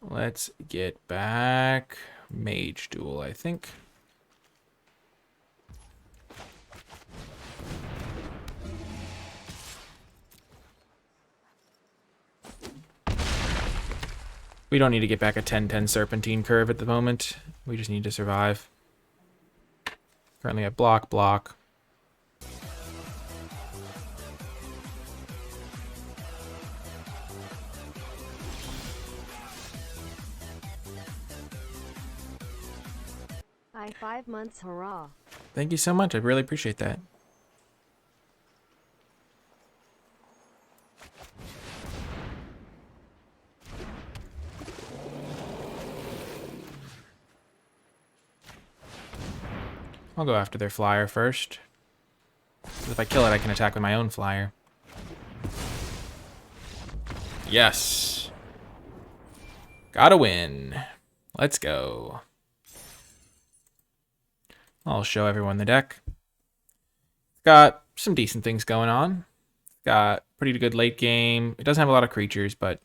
Let's get back Mage Duel, I think. We don't need to get back a 10-10 Serpentine curve at the moment. We just need to survive. Currently I block, block. Hi, 5 months, hurrah. Thank you so much. I really appreciate that. I'll go after their flyer first. If I kill it, I can attack with my own flyer. Yes. Gotta win. Let's go. I'll show everyone the deck. Got some decent things going on. Got pretty good late game. It doesn't have a lot of creatures, but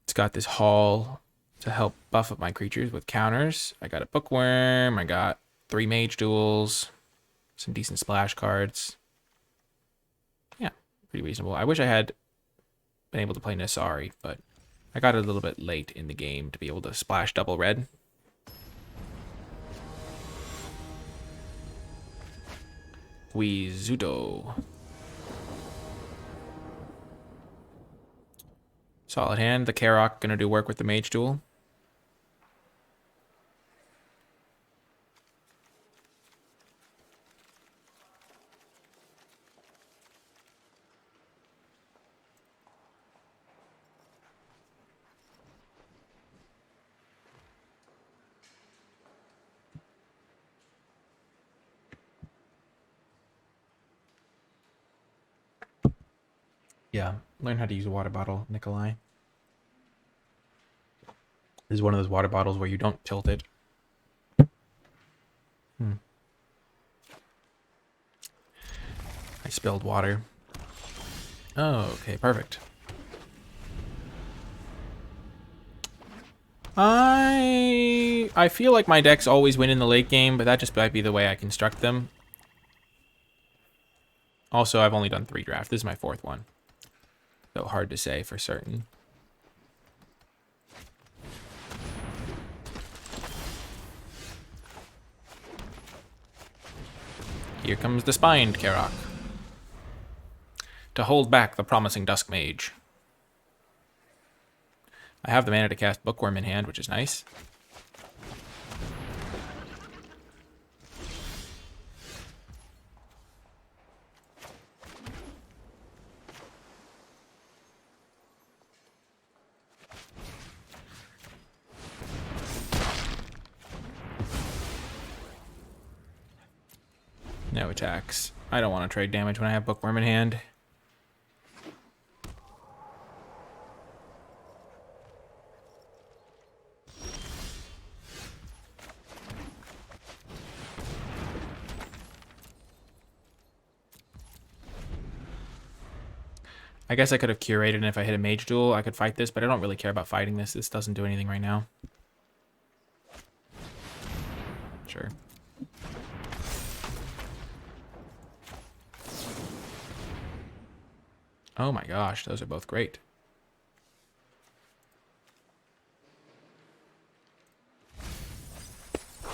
it's got this haul to help buff up my creatures with counters. I got a Bookworm. I got 3 Mage Duels. Some decent splash cards. Yeah, pretty reasonable. I wish I had been able to play Nasari, but I got it a little bit late in the game to be able to splash double red. Wizudo. Solid hand. The Karok gonna do work with the Mage Duel. Yeah, learn how to use a water bottle, Nikolai. This is one of those water bottles where you don't tilt it. I spilled water. Oh, okay, perfect. I feel like my decks always win in the late game, but that just might be the way I construct them. Also, I've only done 3 drafts. This is my 4th one. So hard to say for certain. Here comes the Spined Karok. To hold back the promising Dusk Mage. I have the mana to cast Bookworm in hand, which is nice. No attacks. I don't want to trade damage when I have Bookworm in hand. I guess I could have curated, and if I hit a Mage Duel, I could fight this, but I don't really care about fighting this. This doesn't do anything right now. Sure. Oh my gosh, those are both great.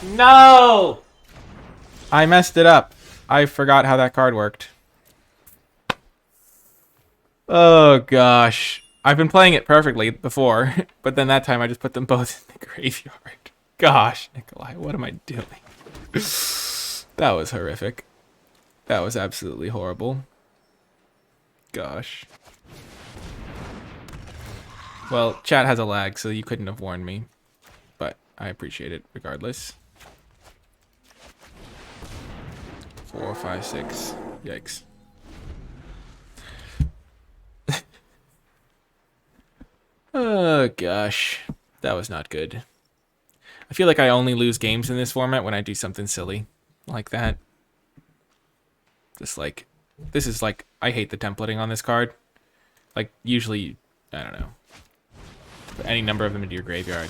No! I messed it up. I forgot how that card worked. Oh gosh. I've been playing it perfectly before, but then that time I just put them both in the graveyard. Gosh, Nikolai, what am I doing? That was horrific. That was absolutely horrible. Gosh. Well, chat has a lag, so you couldn't have warned me. But I appreciate it regardless. 4, 5, 6. Yikes. Oh gosh. That was not good. I feel like I only lose games in this format when I do something silly like that. Just like, this is like, I hate the templating on this card. Like, usually, I don't know, put any number of them into your graveyard.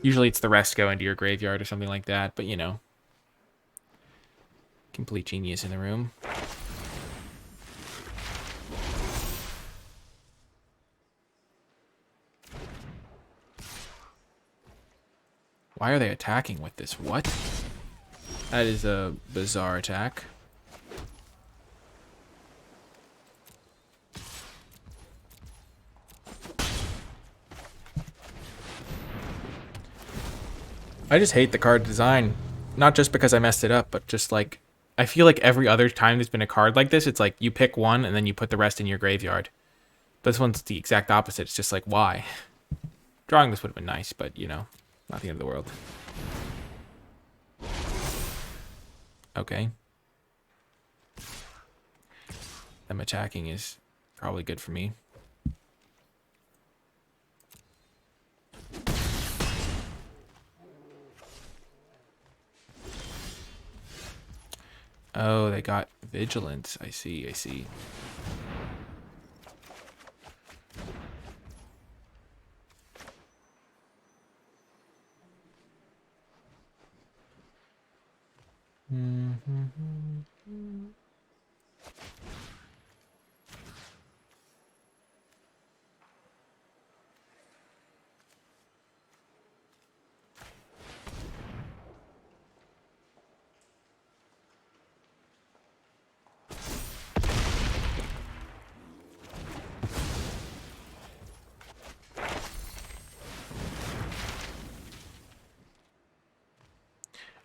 Usually it's the rest go into your graveyard or something like that, but you know. Complete genius in the room. Why are they attacking with this? What? That is a bizarre attack. I just hate the card design. Not just because I messed it up, but just like, I feel like every other time there's been a card like this, it's like you pick one and then you put the rest in your graveyard. But this one's the exact opposite. It's just like, why? Drawing this would have been nice, but you know, not the end of the world. Okay. Them attacking is probably good for me. Oh, they got vigilance. I see, I see.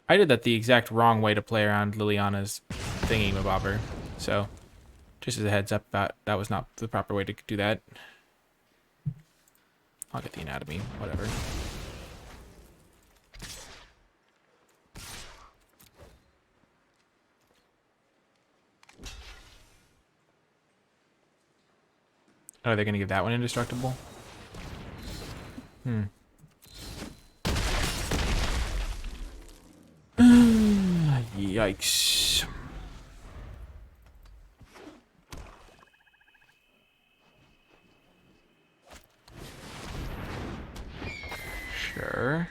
I did that the exact wrong way to play around Liliana's thingy-mabobber. So, just as a heads up, that was not the proper way to do that. I'll get the anatomy, whatever. Oh, they're gonna give that one indestructible? Hmm. Yikes. Sure.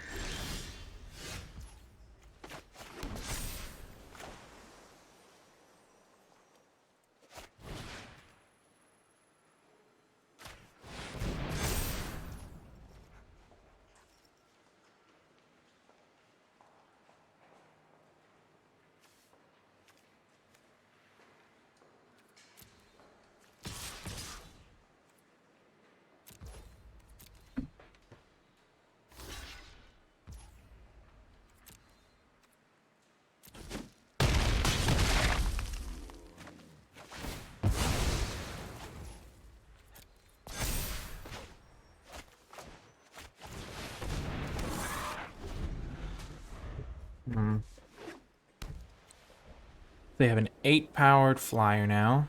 They have an 8-powered flyer now.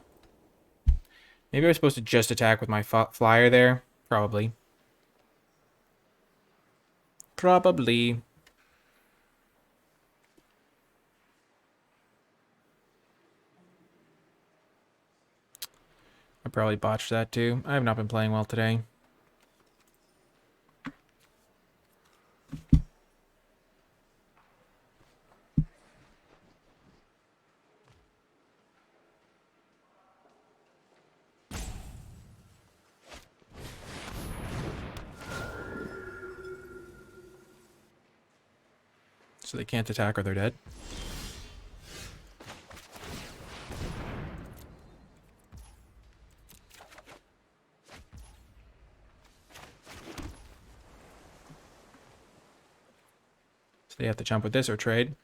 Maybe I was supposed to just attack with my flyer there. Probably. Probably. I probably botched that too. I have not been playing well today. So they can't attack or they're dead. So they have to jump with this or trade.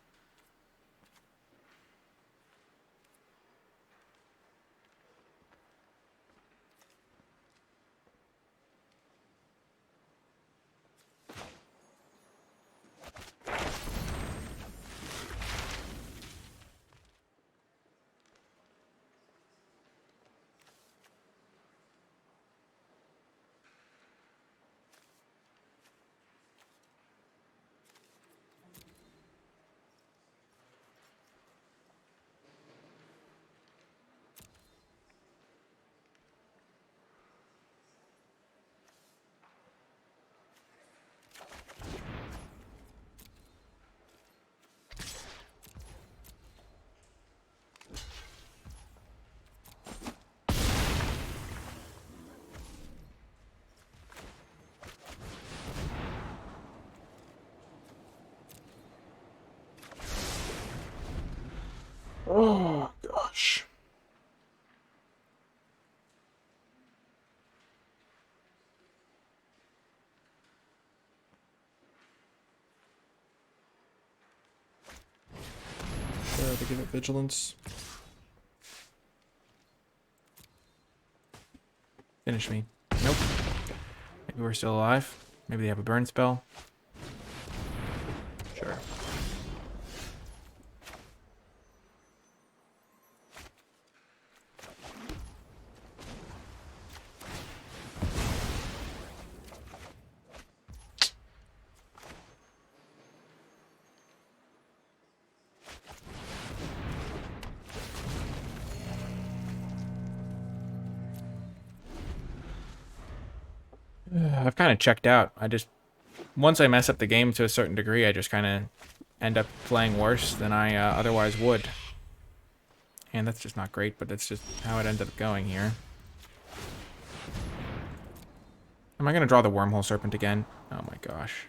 Oh, gosh. To give it vigilance. Finish me. Nope. Maybe we're still alive. Maybe they have a burn spell. Sure. I've kind of checked out. Once I mess up the game to a certain degree, I just kind of end up playing worse than I otherwise would. And that's just not great, but that's just how it ended up going here. Am I going to draw the Wormhole Serpent again? Oh my gosh.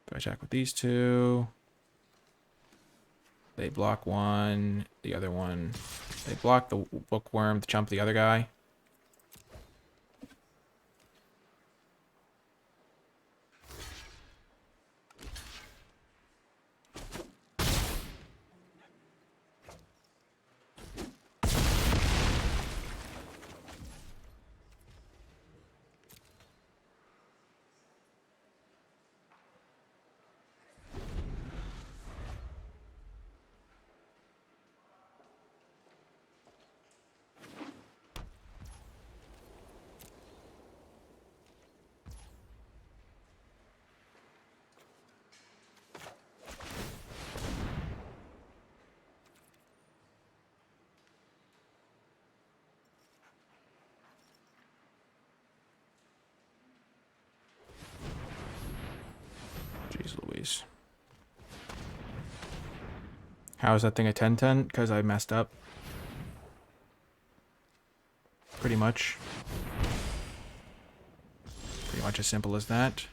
Do I attack with these two? They block one. The other one. They block the Bookworm to jump the other guy. Jeez Louise. How is that thing a 10-10? Because I messed up. Pretty much. Pretty much as simple as that.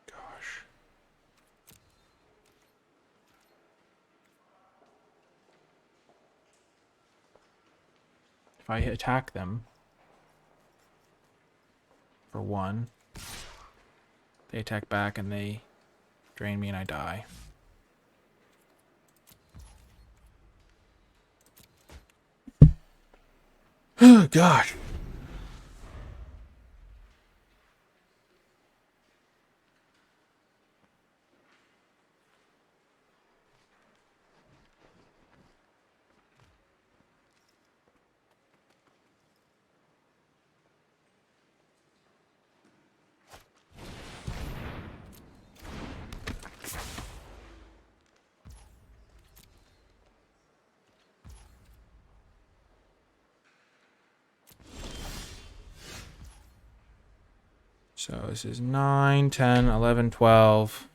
Gosh. If I attack them for one, they attack back and they drain me and I die. Oh, gosh. So this is 9, 10, 11, 12,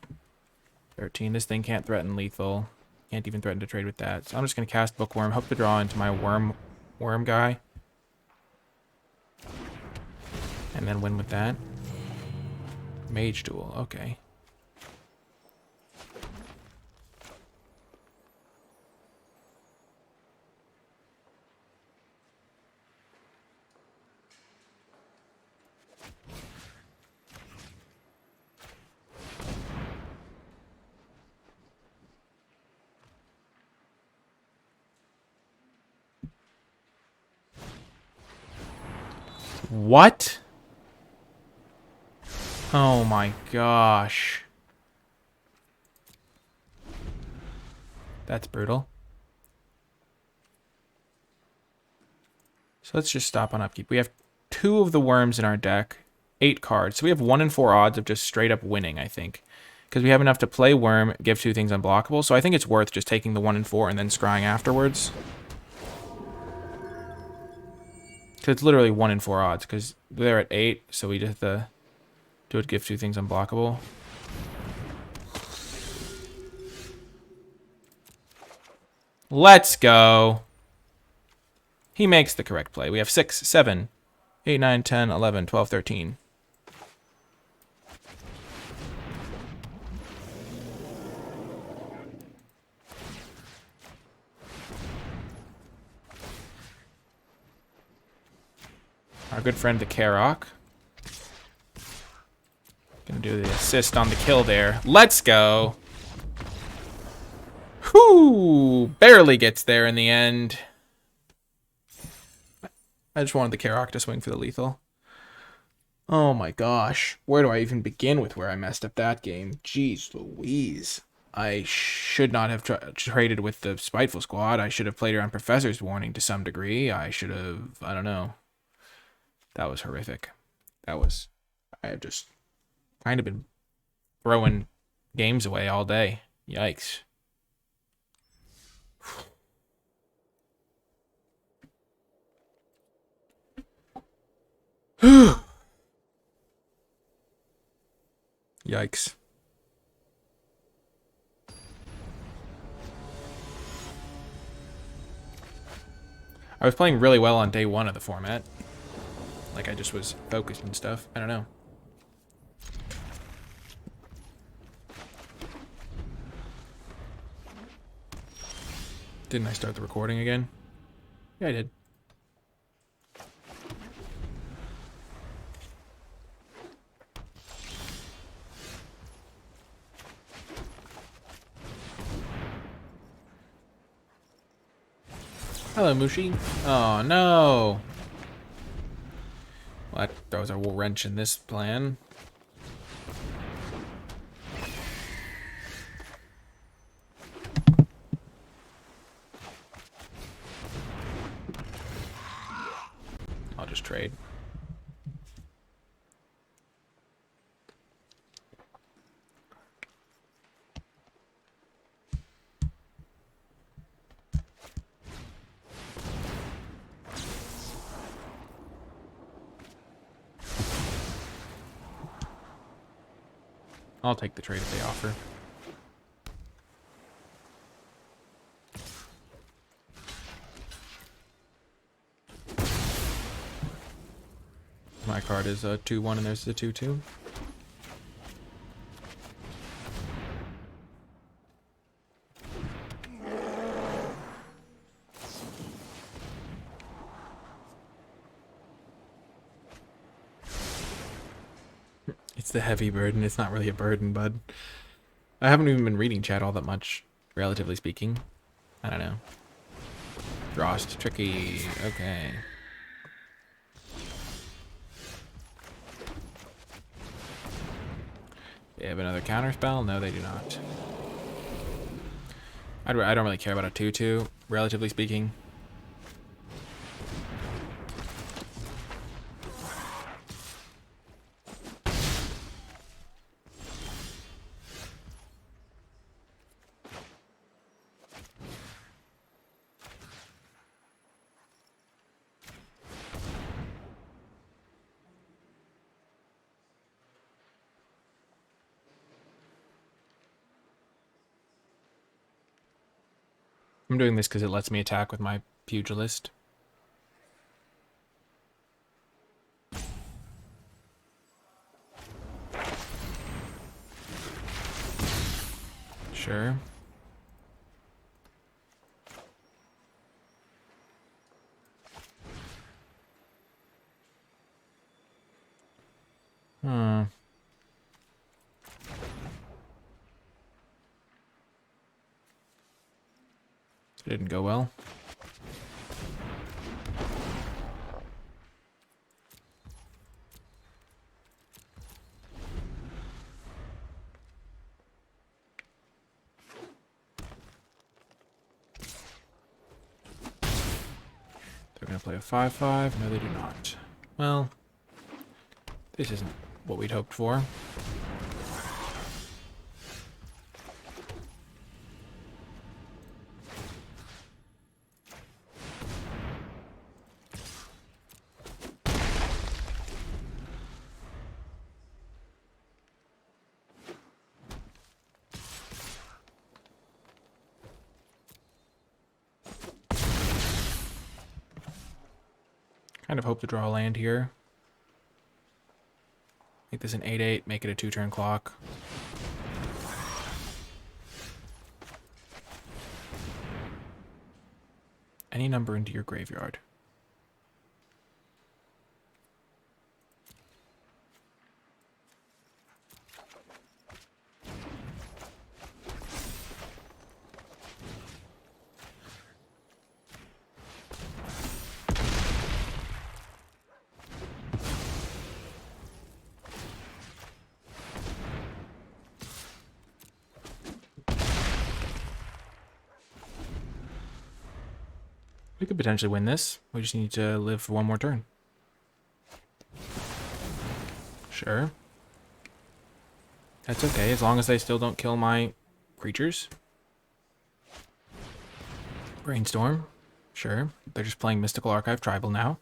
13. This thing can't threaten lethal. Can't even threaten to trade with that. So I'm just going to cast Bookworm. Hope to draw into my worm guy. And then win with that. Mage Duel. Okay. What? Oh my gosh. That's brutal. So let's just stop on upkeep. We have 2 of the worms in our deck, 8 cards. So we have 1 in 4 odds of just straight up winning, I think. Because we have enough to play worm, give 2 things unblockable. So I think it's worth just taking the 1 in 4 and then scrying afterwards. Because it's literally 1 in 4 odds. Because they're at 8, so we just have to do it, give 2 things unblockable. Let's go. He makes the correct play. We have 6, 7, 8, 9, 10, 11, 12, 13. Our good friend the Karok. Gonna do the assist on the kill there. Let's go. Whoo! Barely gets there in the end. I just wanted the Karok to swing for the lethal. Oh my gosh. Where do I even begin with where I messed up that game? Jeez Louise. I should not have traded with the Spiteful Squad. I should have played around Professor's Warning to some degree. I should have... I don't know. That was horrific. I have just kind of been throwing games away all day. Yikes. Yikes. I was playing really well on day 1 of the format. Like I just was focused and stuff. I don't know. Didn't I start the recording again? Yeah, I did. Hello, Mushi. Oh, no. Well, that throws a wrench in this plan. I'll just trade. I'll take the trade if they offer. My card is a 2-1 and there's a 2-2. It's the heavy burden. It's not really a burden, bud. I haven't even been reading chat all that much, relatively speaking. I don't know. Frost, tricky. Okay. They have another counter spell? No, they do not. I don't really care about a 2-2, relatively speaking. I'm doing this because it lets me attack with my pugilist. Sure. Hmm. It didn't go well. They're going to play a 5-5. No, they do not. Well, this isn't what we'd hoped for. Kind of hope to draw a land here. Make this an 8-8, make it a 2-turn clock. Any number into your graveyard. We could potentially win this. We just need to live for one more turn. Sure. That's okay, as long as they still don't kill my creatures. Brainstorm. Sure. They're just playing Mystical Archive Tribal now.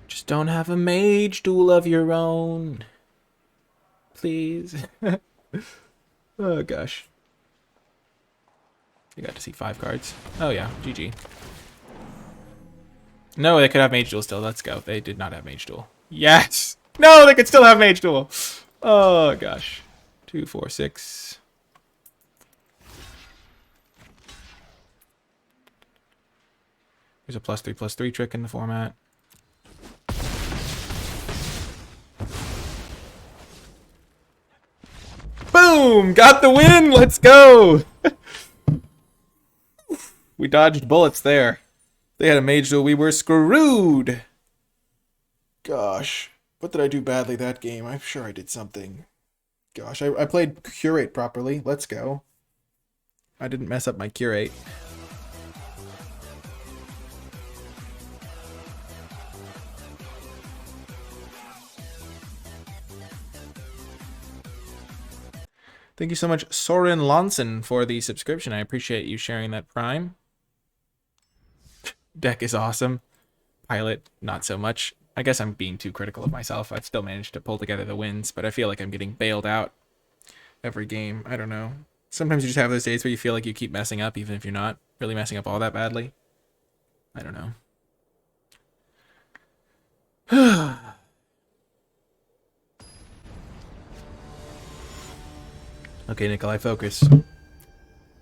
Just don't have a mage duel of your own. Please. Oh, gosh. You got to see 5 cards. Oh, yeah. GG. No, they could have Mage Duel still. Let's go. They did not have Mage Duel. Yes! No, they could still have Mage Duel. Oh, gosh. 2, 4, 6. There's a +3/+3 trick in the format. Boom! Got the win! Let's go! We dodged bullets there. They had a Mage Duel. We were screwed! Gosh. What did I do badly that game? I'm sure I did something. Gosh, I played Curate properly. Let's go. I didn't mess up my Curate. Thank you so much, Soren Lonson, for the subscription. I appreciate you sharing that Prime. Deck is awesome. Pilot, not so much. I guess I'm being too critical of myself. I've still managed to pull together the wins, but I feel like I'm getting bailed out every game. I don't know. Sometimes you just have those days where you feel like you keep messing up, even if you're not really messing up all that badly. I don't know. Okay, Nikolai, focus.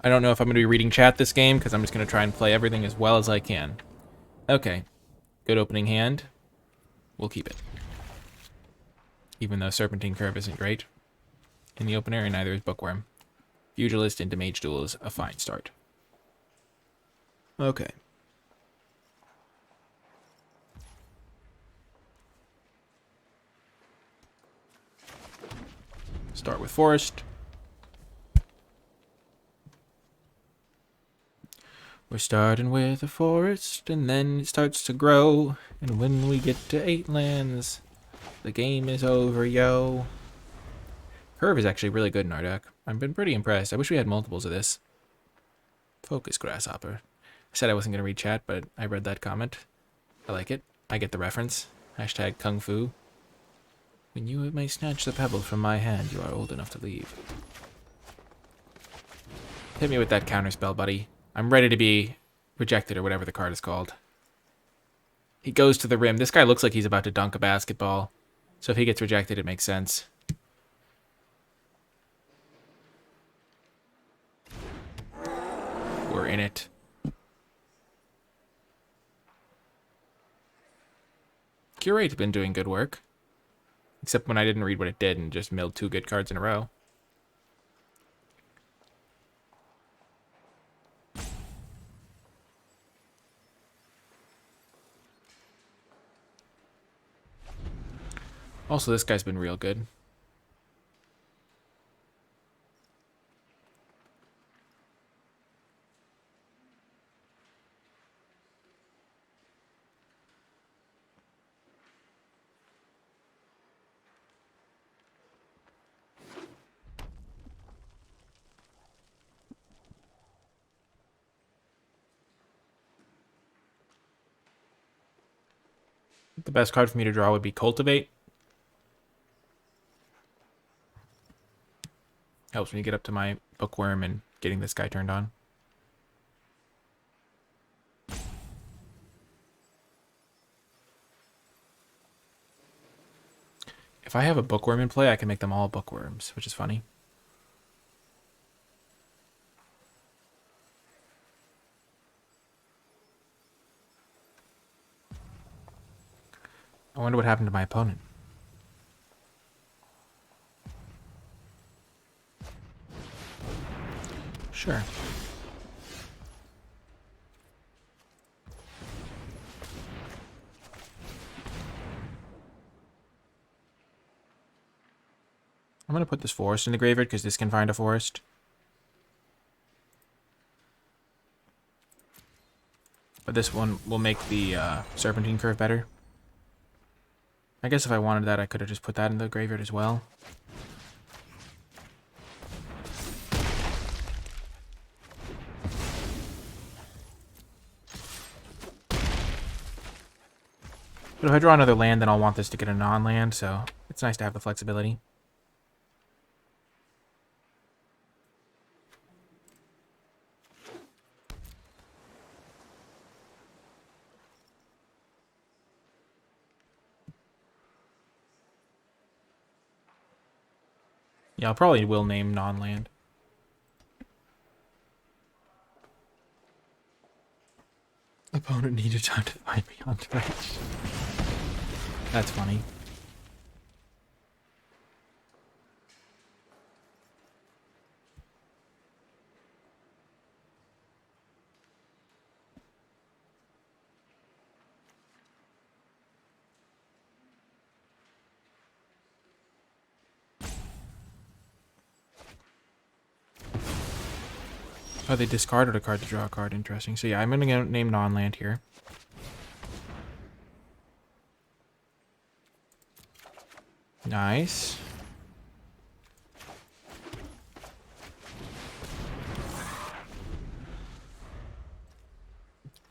I don't know if I'm going to be reading chat this game, because I'm just going to try and play everything as well as I can. Okay. Good opening hand. We'll keep it. Even though Serpentine Curve isn't great in the opener, and neither is Bookworm. Pugilist into Mage Duel is a fine start. Okay. Start with Forest. We're starting with a forest, and then it starts to grow. And when we get to 8 lands, the game is over, yo. Curve is actually really good in our deck. I've been pretty impressed. I wish we had multiples of this. Focus, Grasshopper. I said I wasn't going to read chat, but I read that comment. I like it. I get the reference. Hashtag Kung Fu. When you may snatch the pebble from my hand, you are old enough to leave. Hit me with that counterspell, buddy. I'm ready to be rejected, or whatever the card is called. He goes to the rim. This guy looks like he's about to dunk a basketball. So if he gets rejected, it makes sense. We're in it. Curate's been doing good work. Except when I didn't read what it did and just milled 2 good cards in a row. Also, this guy's been real good. The best card for me to draw would be Cultivate. Helps me get up to my Bookworm and getting this guy turned on. If I have a Bookworm in play, I can make them all Bookworms, which is funny. I wonder what happened to my opponent. Sure. I'm going to put this forest in the graveyard because this can find a forest. But this one will make the Serpentine Curve better. I guess if I wanted that, I could have just put that in the graveyard as well. But if I draw another land, then I'll want this to get a non-land, so it's nice to have the flexibility. Yeah, I'll probably will name non-land. Opponent needed time to find me on Twitch. That's funny. Oh, they discarded a card to draw a card. Interesting. So yeah, I'm going to name non-land here. Nice.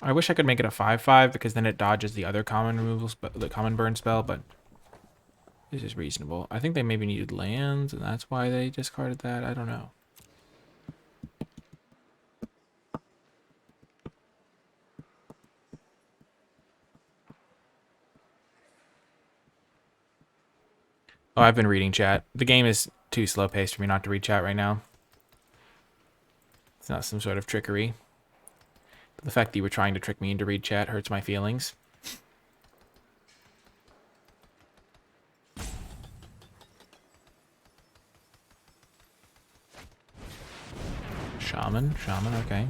I wish I could make it a 5/5 because then it dodges the other common removal the common burn spell, but this is reasonable. I think they maybe needed lands, and that's why they discarded that. I don't know. Oh, I've been reading chat. The game is too slow-paced for me not to read chat right now. It's not some sort of trickery. But the fact that you were trying to trick me into read chat hurts my feelings. Shaman, okay.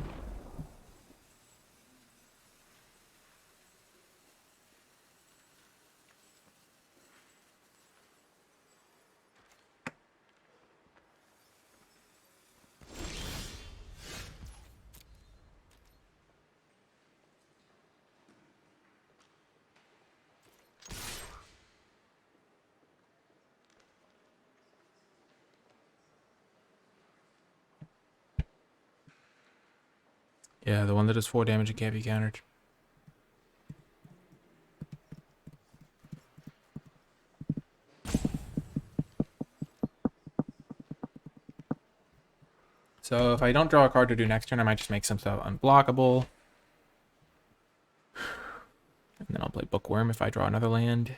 Yeah, the one that does 4 damage and can't be countered. So if I don't draw a card to do next turn, I might just make some stuff unblockable. And then I'll play Bookworm if I draw another land.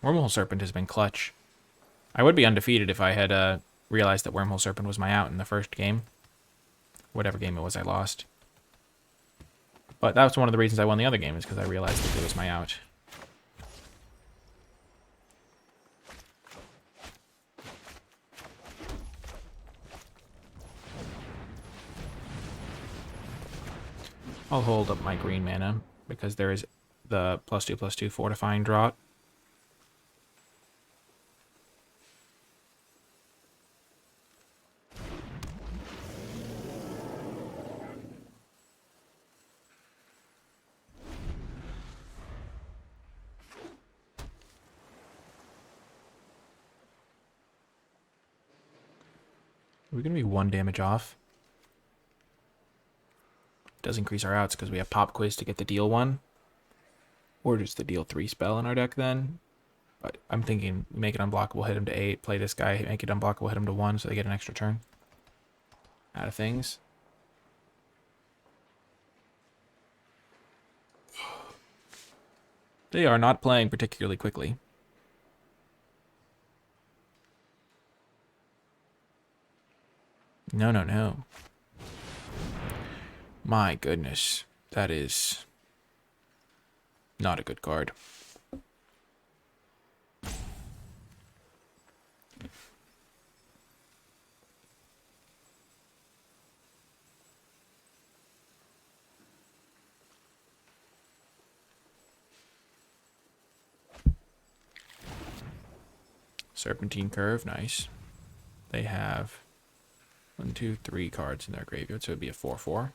Wormhole Serpent has been clutch. I would be undefeated if I had realized that Wormhole Serpent was my out in the first game. Whatever game it was I lost. But that was one of the reasons I won the other game, is because I realized that it was my out. I'll hold up my green mana, because there is the +2/+2 fortifying drought. We're going to be 1 damage off. It does increase our outs because we have Pop Quiz to get the deal 1. Or just the deal 3 spell in our deck then. But I'm thinking make it unblockable, hit him to 8, play this guy, make it unblockable, hit him to 1 so they get an extra turn. Out of things. They are not playing particularly quickly. No, no, no. My goodness. That is not a good card. Serpentine Curve, nice. They have 1, 2, 3 cards in their graveyard, so it'd be a 4/4.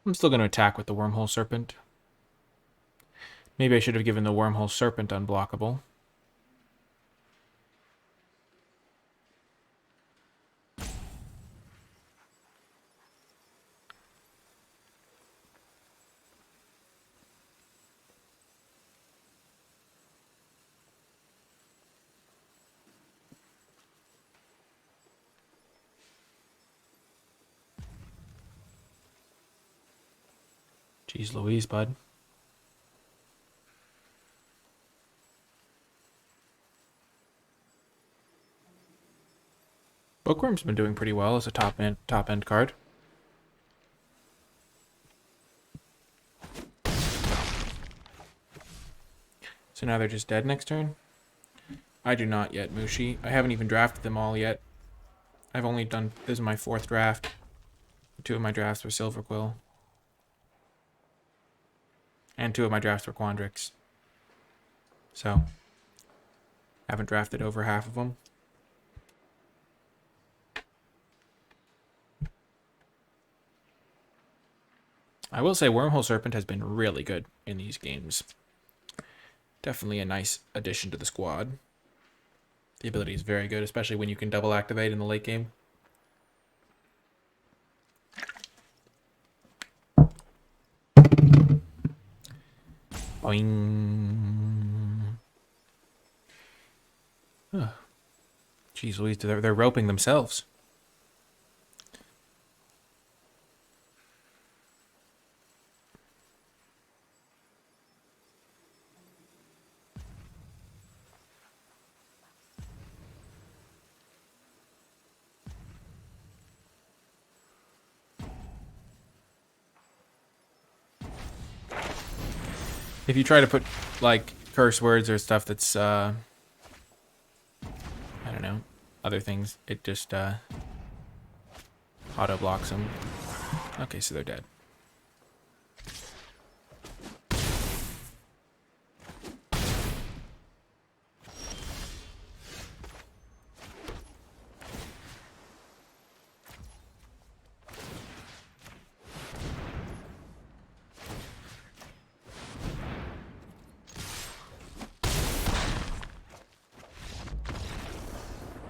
I'm still going to attack with the Wormhole Serpent. Maybe I should have given the Wormhole Serpent unblockable. Jeez Louise, bud. Bookworm's been doing pretty well as a top end card. So now they're just dead next turn? I do not yet, Mushi. I haven't even drafted them all yet. I've only done... This is my 4th draft. 2 of my drafts were Silverquill. And 2 of my drafts were Quandrix. So, haven't drafted over half of them. I will say Wormhole Serpent has been really good in these games. Definitely a nice addition to the squad. The ability is very good, especially when you can double activate in the late game. Boing. Oh. Jeez Louise, they're roping themselves. If you try to put, like, curse words or stuff that's, I don't know, other things, it just, auto blocks them. Okay, so they're dead.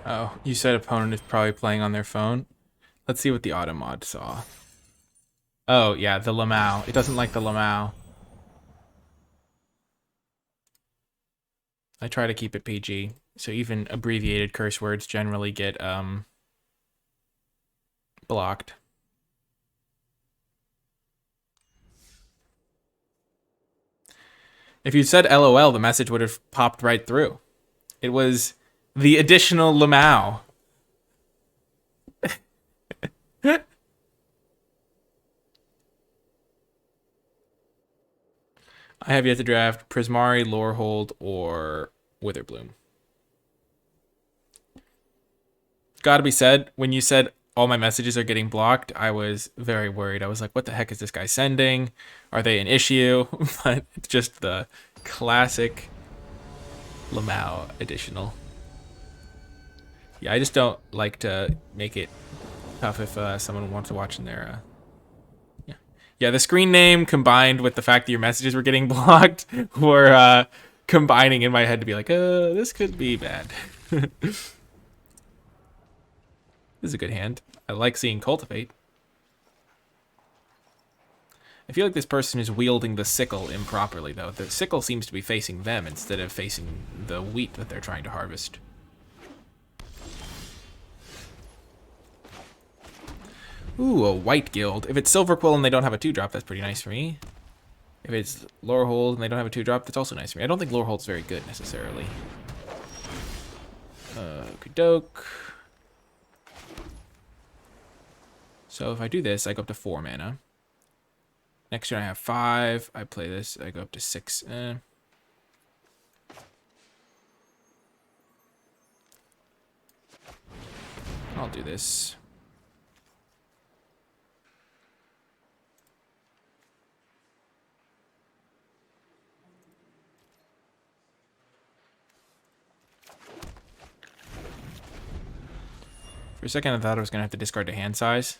Oh, you said opponent is probably playing on their phone. Let's see what the auto mod saw. Oh, yeah, the Lamau. It doesn't like the Lamau. I try to keep it PG, so even abbreviated curse words generally get blocked. If you said LOL, the message would have popped right through. It was the additional Lamau. I have yet to draft Prismari, Lorehold, or Witherbloom. Gotta be said, when you said all my messages are getting blocked, I was very worried. I was like, what the heck is this guy sending? Are they an issue? But it's just the classic Lamau additional. Yeah, I just don't like to make it tough if someone wants to watch in their... Yeah, the screen name combined with the fact that your messages were getting blocked were combining in my head to be like, this could be bad. This is a good hand. I like seeing Cultivate. I feel like this person is wielding the sickle improperly, though. The sickle seems to be facing them instead of facing the wheat that they're trying to harvest. Ooh, a white guild. If it's Silver Quill and they don't have a 2-drop, that's pretty nice for me. If it's Lorehold and they don't have a 2-drop, that's also nice for me. I don't think Lorehold's very good, necessarily. Kadoke. So if I do this, I go up to 4 mana. Next turn I have 5. I play this, I go up to 6. I'll do this. For a second, I thought I was going to have to discard to hand size.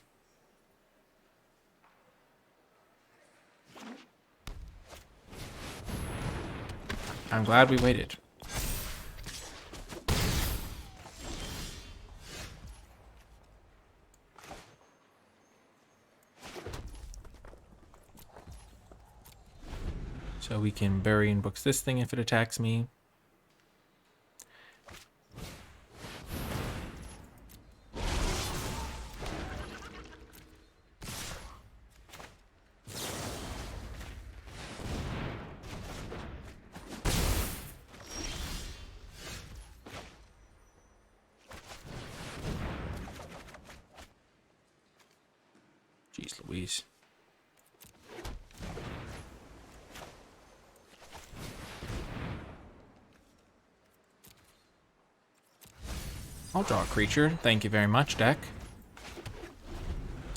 I'm glad we waited. So we can bury and books this thing if it attacks me. Jeez Louise. I'll draw a creature. Thank you very much, deck.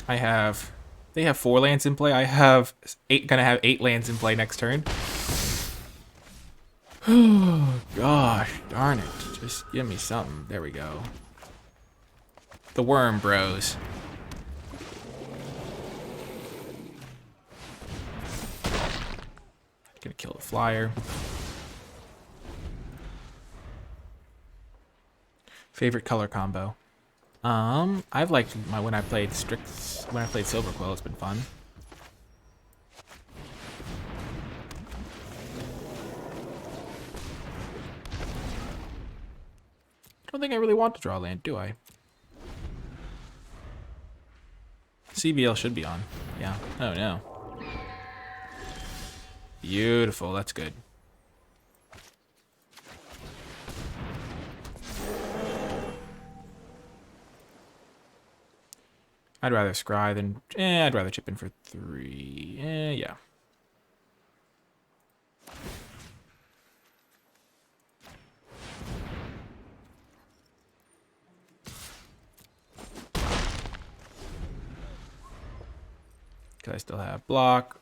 They have 4 lands in play. I have gonna have 8 lands in play next turn. Oh gosh, darn it. Just give me something. There we go. The worm bros. Gonna kill the flyer. Favorite color combo. I've liked when I played Silver Quill, it's been fun. I don't think I really want to draw land, do I? CBL should be on. Yeah. Oh no. Beautiful, that's good. I'd rather scry than... I'd rather chip in for 3. Yeah. Because I still have block.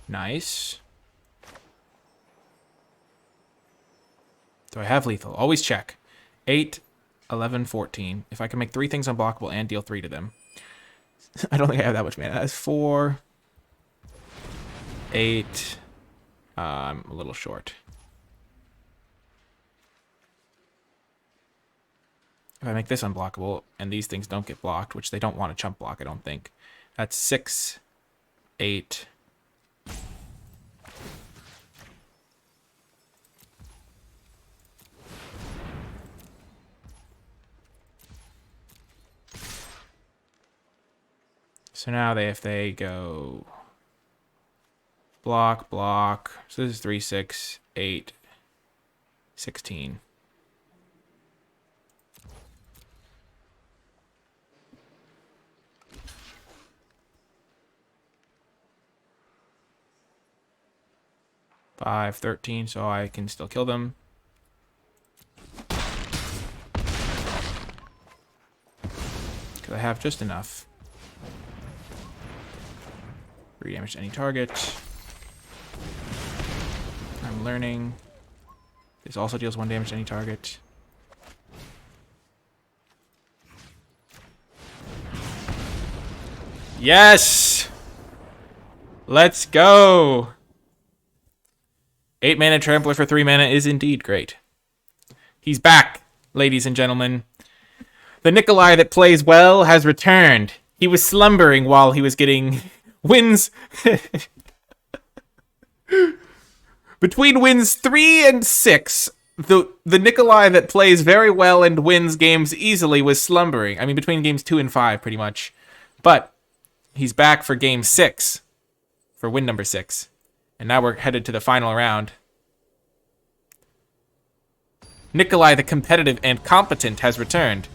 Nice. Do I have lethal? Always check. 8 11, 14. If I can make 3 things unblockable and deal 3 to them. I don't think I have that much mana. That's 4, 8. I'm a little short. If I make this unblockable and these things don't get blocked, which they don't want to chump block, I don't think. That's 6, 8. So now if they go block, block. So this is 3, 6, 8, 16. Five, 13, so I can still kill them. Because I have just enough. 3 damage to any target. I'm learning. This also deals 1 damage to any target. Yes! Let's go! 8 mana Trampler for 3 mana is indeed great. He's back, ladies and gentlemen. The Nikolai that plays well has returned. He was slumbering while he was getting wins. Between wins 3 and 6, the Nikolai that plays very well and wins games easily was slumbering. I mean, between games 2 and 5, pretty much. But he's back for game 6, for win number 6. And now we're headed to the final round. Nikolai the competitive and competent has returned.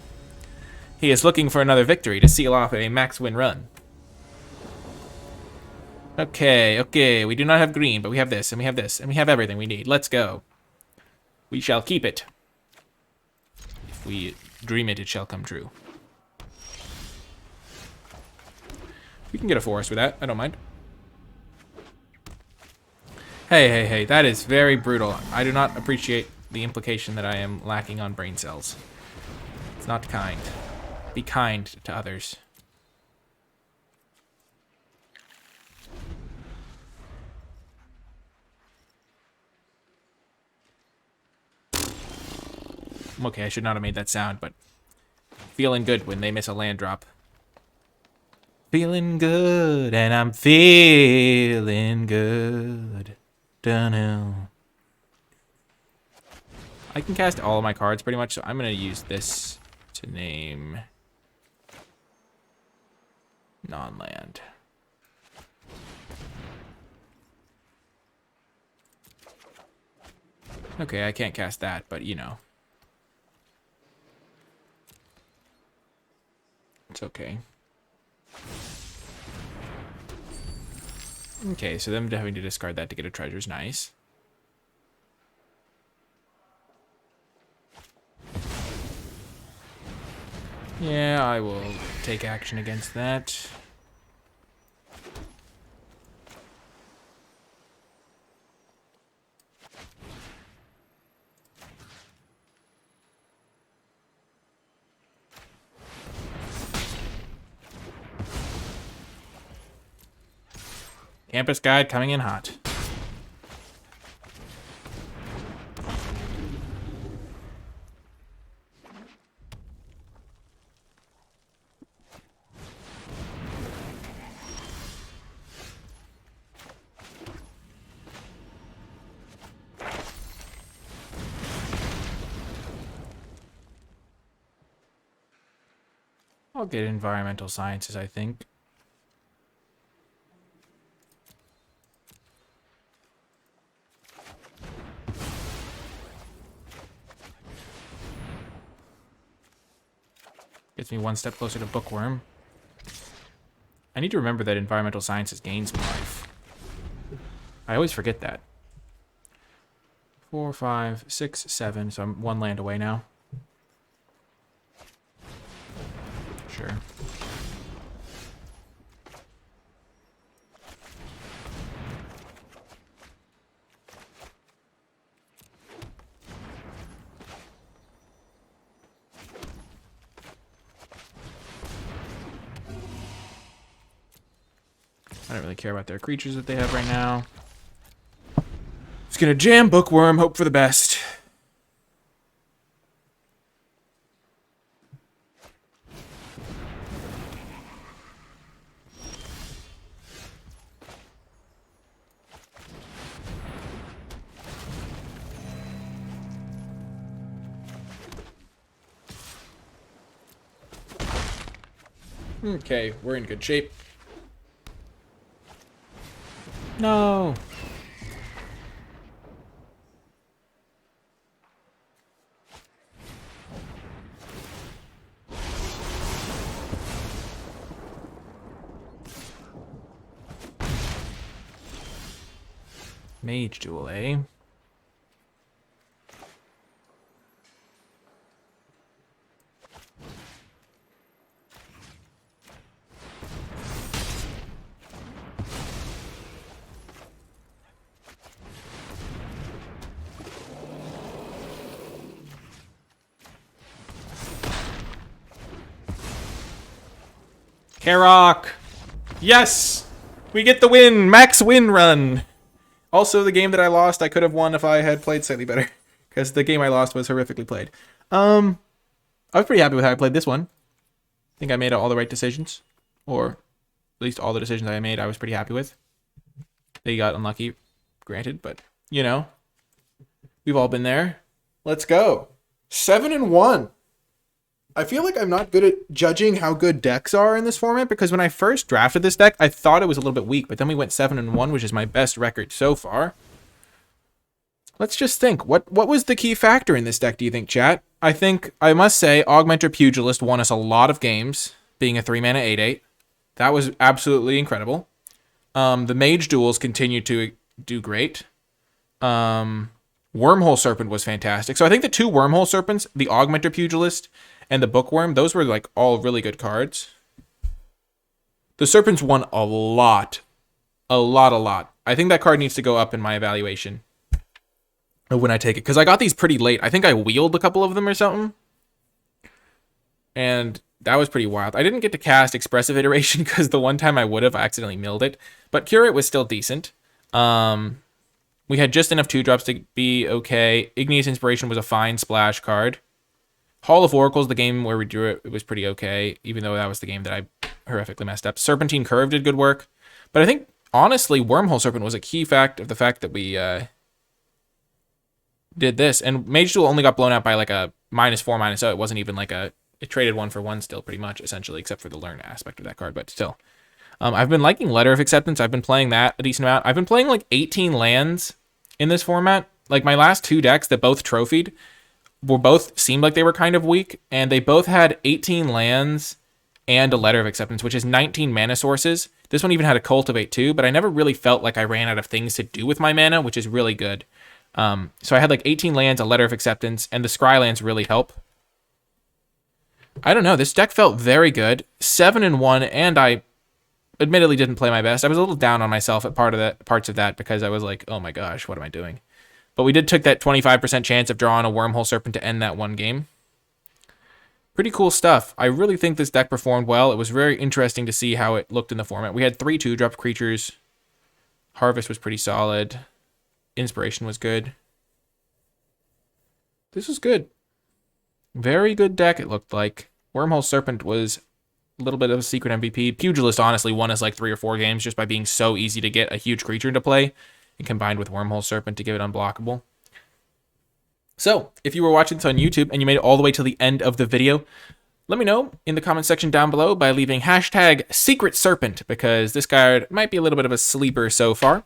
He is looking for another victory to seal off a max win run. Okay, we do not have green, but we have this, and we have this, and we have everything we need. Let's go. We shall keep it. If we dream it, it shall come true. We can get a forest with that, I don't mind. Hey, that is very brutal. I do not appreciate the implication that I am lacking on brain cells. It's not kind. Be kind to others. Okay, I should not have made that sound, but feeling good when they miss a land drop. Feeling good, and I'm feeling good. Dunno. I can cast all of my cards pretty much, so I'm going to use this to name non-land. Okay, I can't cast that, but you know. It's okay. Okay, so them having to discard that to get a treasure is nice. Yeah, I will take action against that. Campus guide coming in hot. I'll get environmental sciences, I think. Gets me one step closer to Bookworm. I need to remember that environmental sciences gains me life. I always forget that. 4, 5, 6, 7. So I'm 1 land away now. Sure. I don't really care about their creatures that they have right now. Just gonna jam Bookworm, hope for the best. Okay, we're in good shape. No. Mage Duel, eh? Karok! Yes! We get the win! Max win run! Also, the game that I lost, I could have won if I had played slightly better. Because the game I lost was horrifically played. I was pretty happy with how I played this one. I think I made all the right decisions. Or at least all the decisions I made I was pretty happy with. They got unlucky, granted, but, you know. We've all been there. Let's go. 7-1. I feel like I'm not good at judging how good decks are in this format because when I first drafted this deck, I thought it was a little bit weak, but then we went 7-1, which is my best record so far. Let's just think. What was the key factor in this deck, do you think, chat? I think, I must say, Augmenter Pugilist won us a lot of games, being a 3-mana 8/8. That was absolutely incredible. The Mage Duels continue to do great. Wormhole Serpent was fantastic. So I think the two Wormhole Serpents, the Augmenter Pugilist and the Bookworm, those were like all really good cards. The Serpents won a lot. A lot. I think that card needs to go up in my evaluation when I take it. Because I got these pretty late. I think I wheeled a couple of them or something. And that was pretty wild. I didn't get to cast Expressive Iteration because the one time I would have, I accidentally milled it. But Curate was still decent. We had just enough 2-drops to be okay. Igneous Inspiration was a fine splash card. Hall of Oracles, the game where we drew it, it was pretty okay, even though that was the game that I horrifically messed up. Serpentine Curve did good work. But I think, honestly, Wormhole Serpent was a key fact of the fact that we did this. And Mage Duel only got blown out by like a -4/-0. It wasn't even like a... It traded 1-for-1 still, pretty much, essentially, except for the learn aspect of that card, but still. I've been liking Letter of Acceptance. I've been playing that a decent amount. I've been playing like 18 lands in this format. Like my last two decks that both trophied seemed like they were kind of weak, and they both had 18 lands and a Letter of Acceptance, which is 19 mana sources. This one even had a Cultivate too, but I never really felt like I ran out of things to do with my mana, which is really good. So I had like 18 lands, a Letter of Acceptance, and the Scry lands really help. I don't know. This deck felt very good. 7-1, and I admittedly didn't play my best. I was a little down on myself at parts of that because I was like, oh my gosh, what am I doing? But we did took that 25% chance of drawing a Wormhole Serpent to end that one game. Pretty cool stuff. I really think this deck performed well. It was very interesting to see how it looked in the format. We had 3 2-drop creatures. Harvest was pretty solid. Inspiration was good. This was good. Very good deck, it looked like. Wormhole Serpent was a little bit of a secret MVP. Pugilist honestly won us like 3 or 4 games just by being so easy to get a huge creature into play and combined with Wormhole Serpent to give it unblockable. So, if you were watching this on YouTube and you made it all the way to the end of the video, let me know in the comment section down below by leaving hashtag Secret Serpent, because this card might be a little bit of a sleeper so far.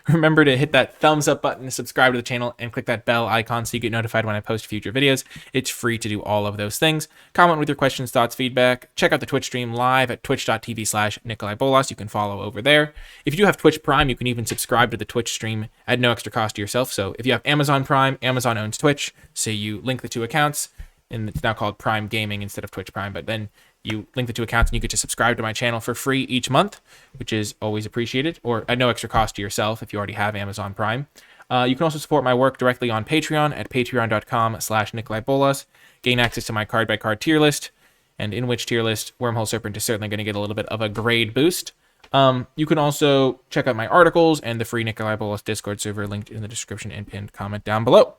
Remember to hit that thumbs up button, subscribe to the channel, and click that bell icon so you get notified when I post future videos. It's free to do all of those things. Comment with your questions, thoughts, feedback. Check out the Twitch stream live at twitch.tv/NicolaiBolas. You can follow over there. If you do have Twitch Prime, you can even subscribe to the Twitch stream at no extra cost to yourself. So if you have Amazon Prime, Amazon owns Twitch, so you link the 2 accounts, and it's now called Prime Gaming instead of Twitch Prime, but then you link the 2 accounts and you get to subscribe to my channel for free each month, which is always appreciated, or at no extra cost to yourself if you already have Amazon Prime. You can also support my work directly on Patreon at patreon.com/NicolaiBolas. Gain access to my card-by-card tier list, and in which tier list, Wormhole Serpent is certainly going to get a little bit of a grade boost. You can also check out my articles and the free NicolaiBolas Discord server linked in the description and pinned comment down below.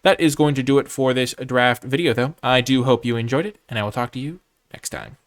That is going to do it for this draft video, though. I do hope you enjoyed it, and I will talk to you next time.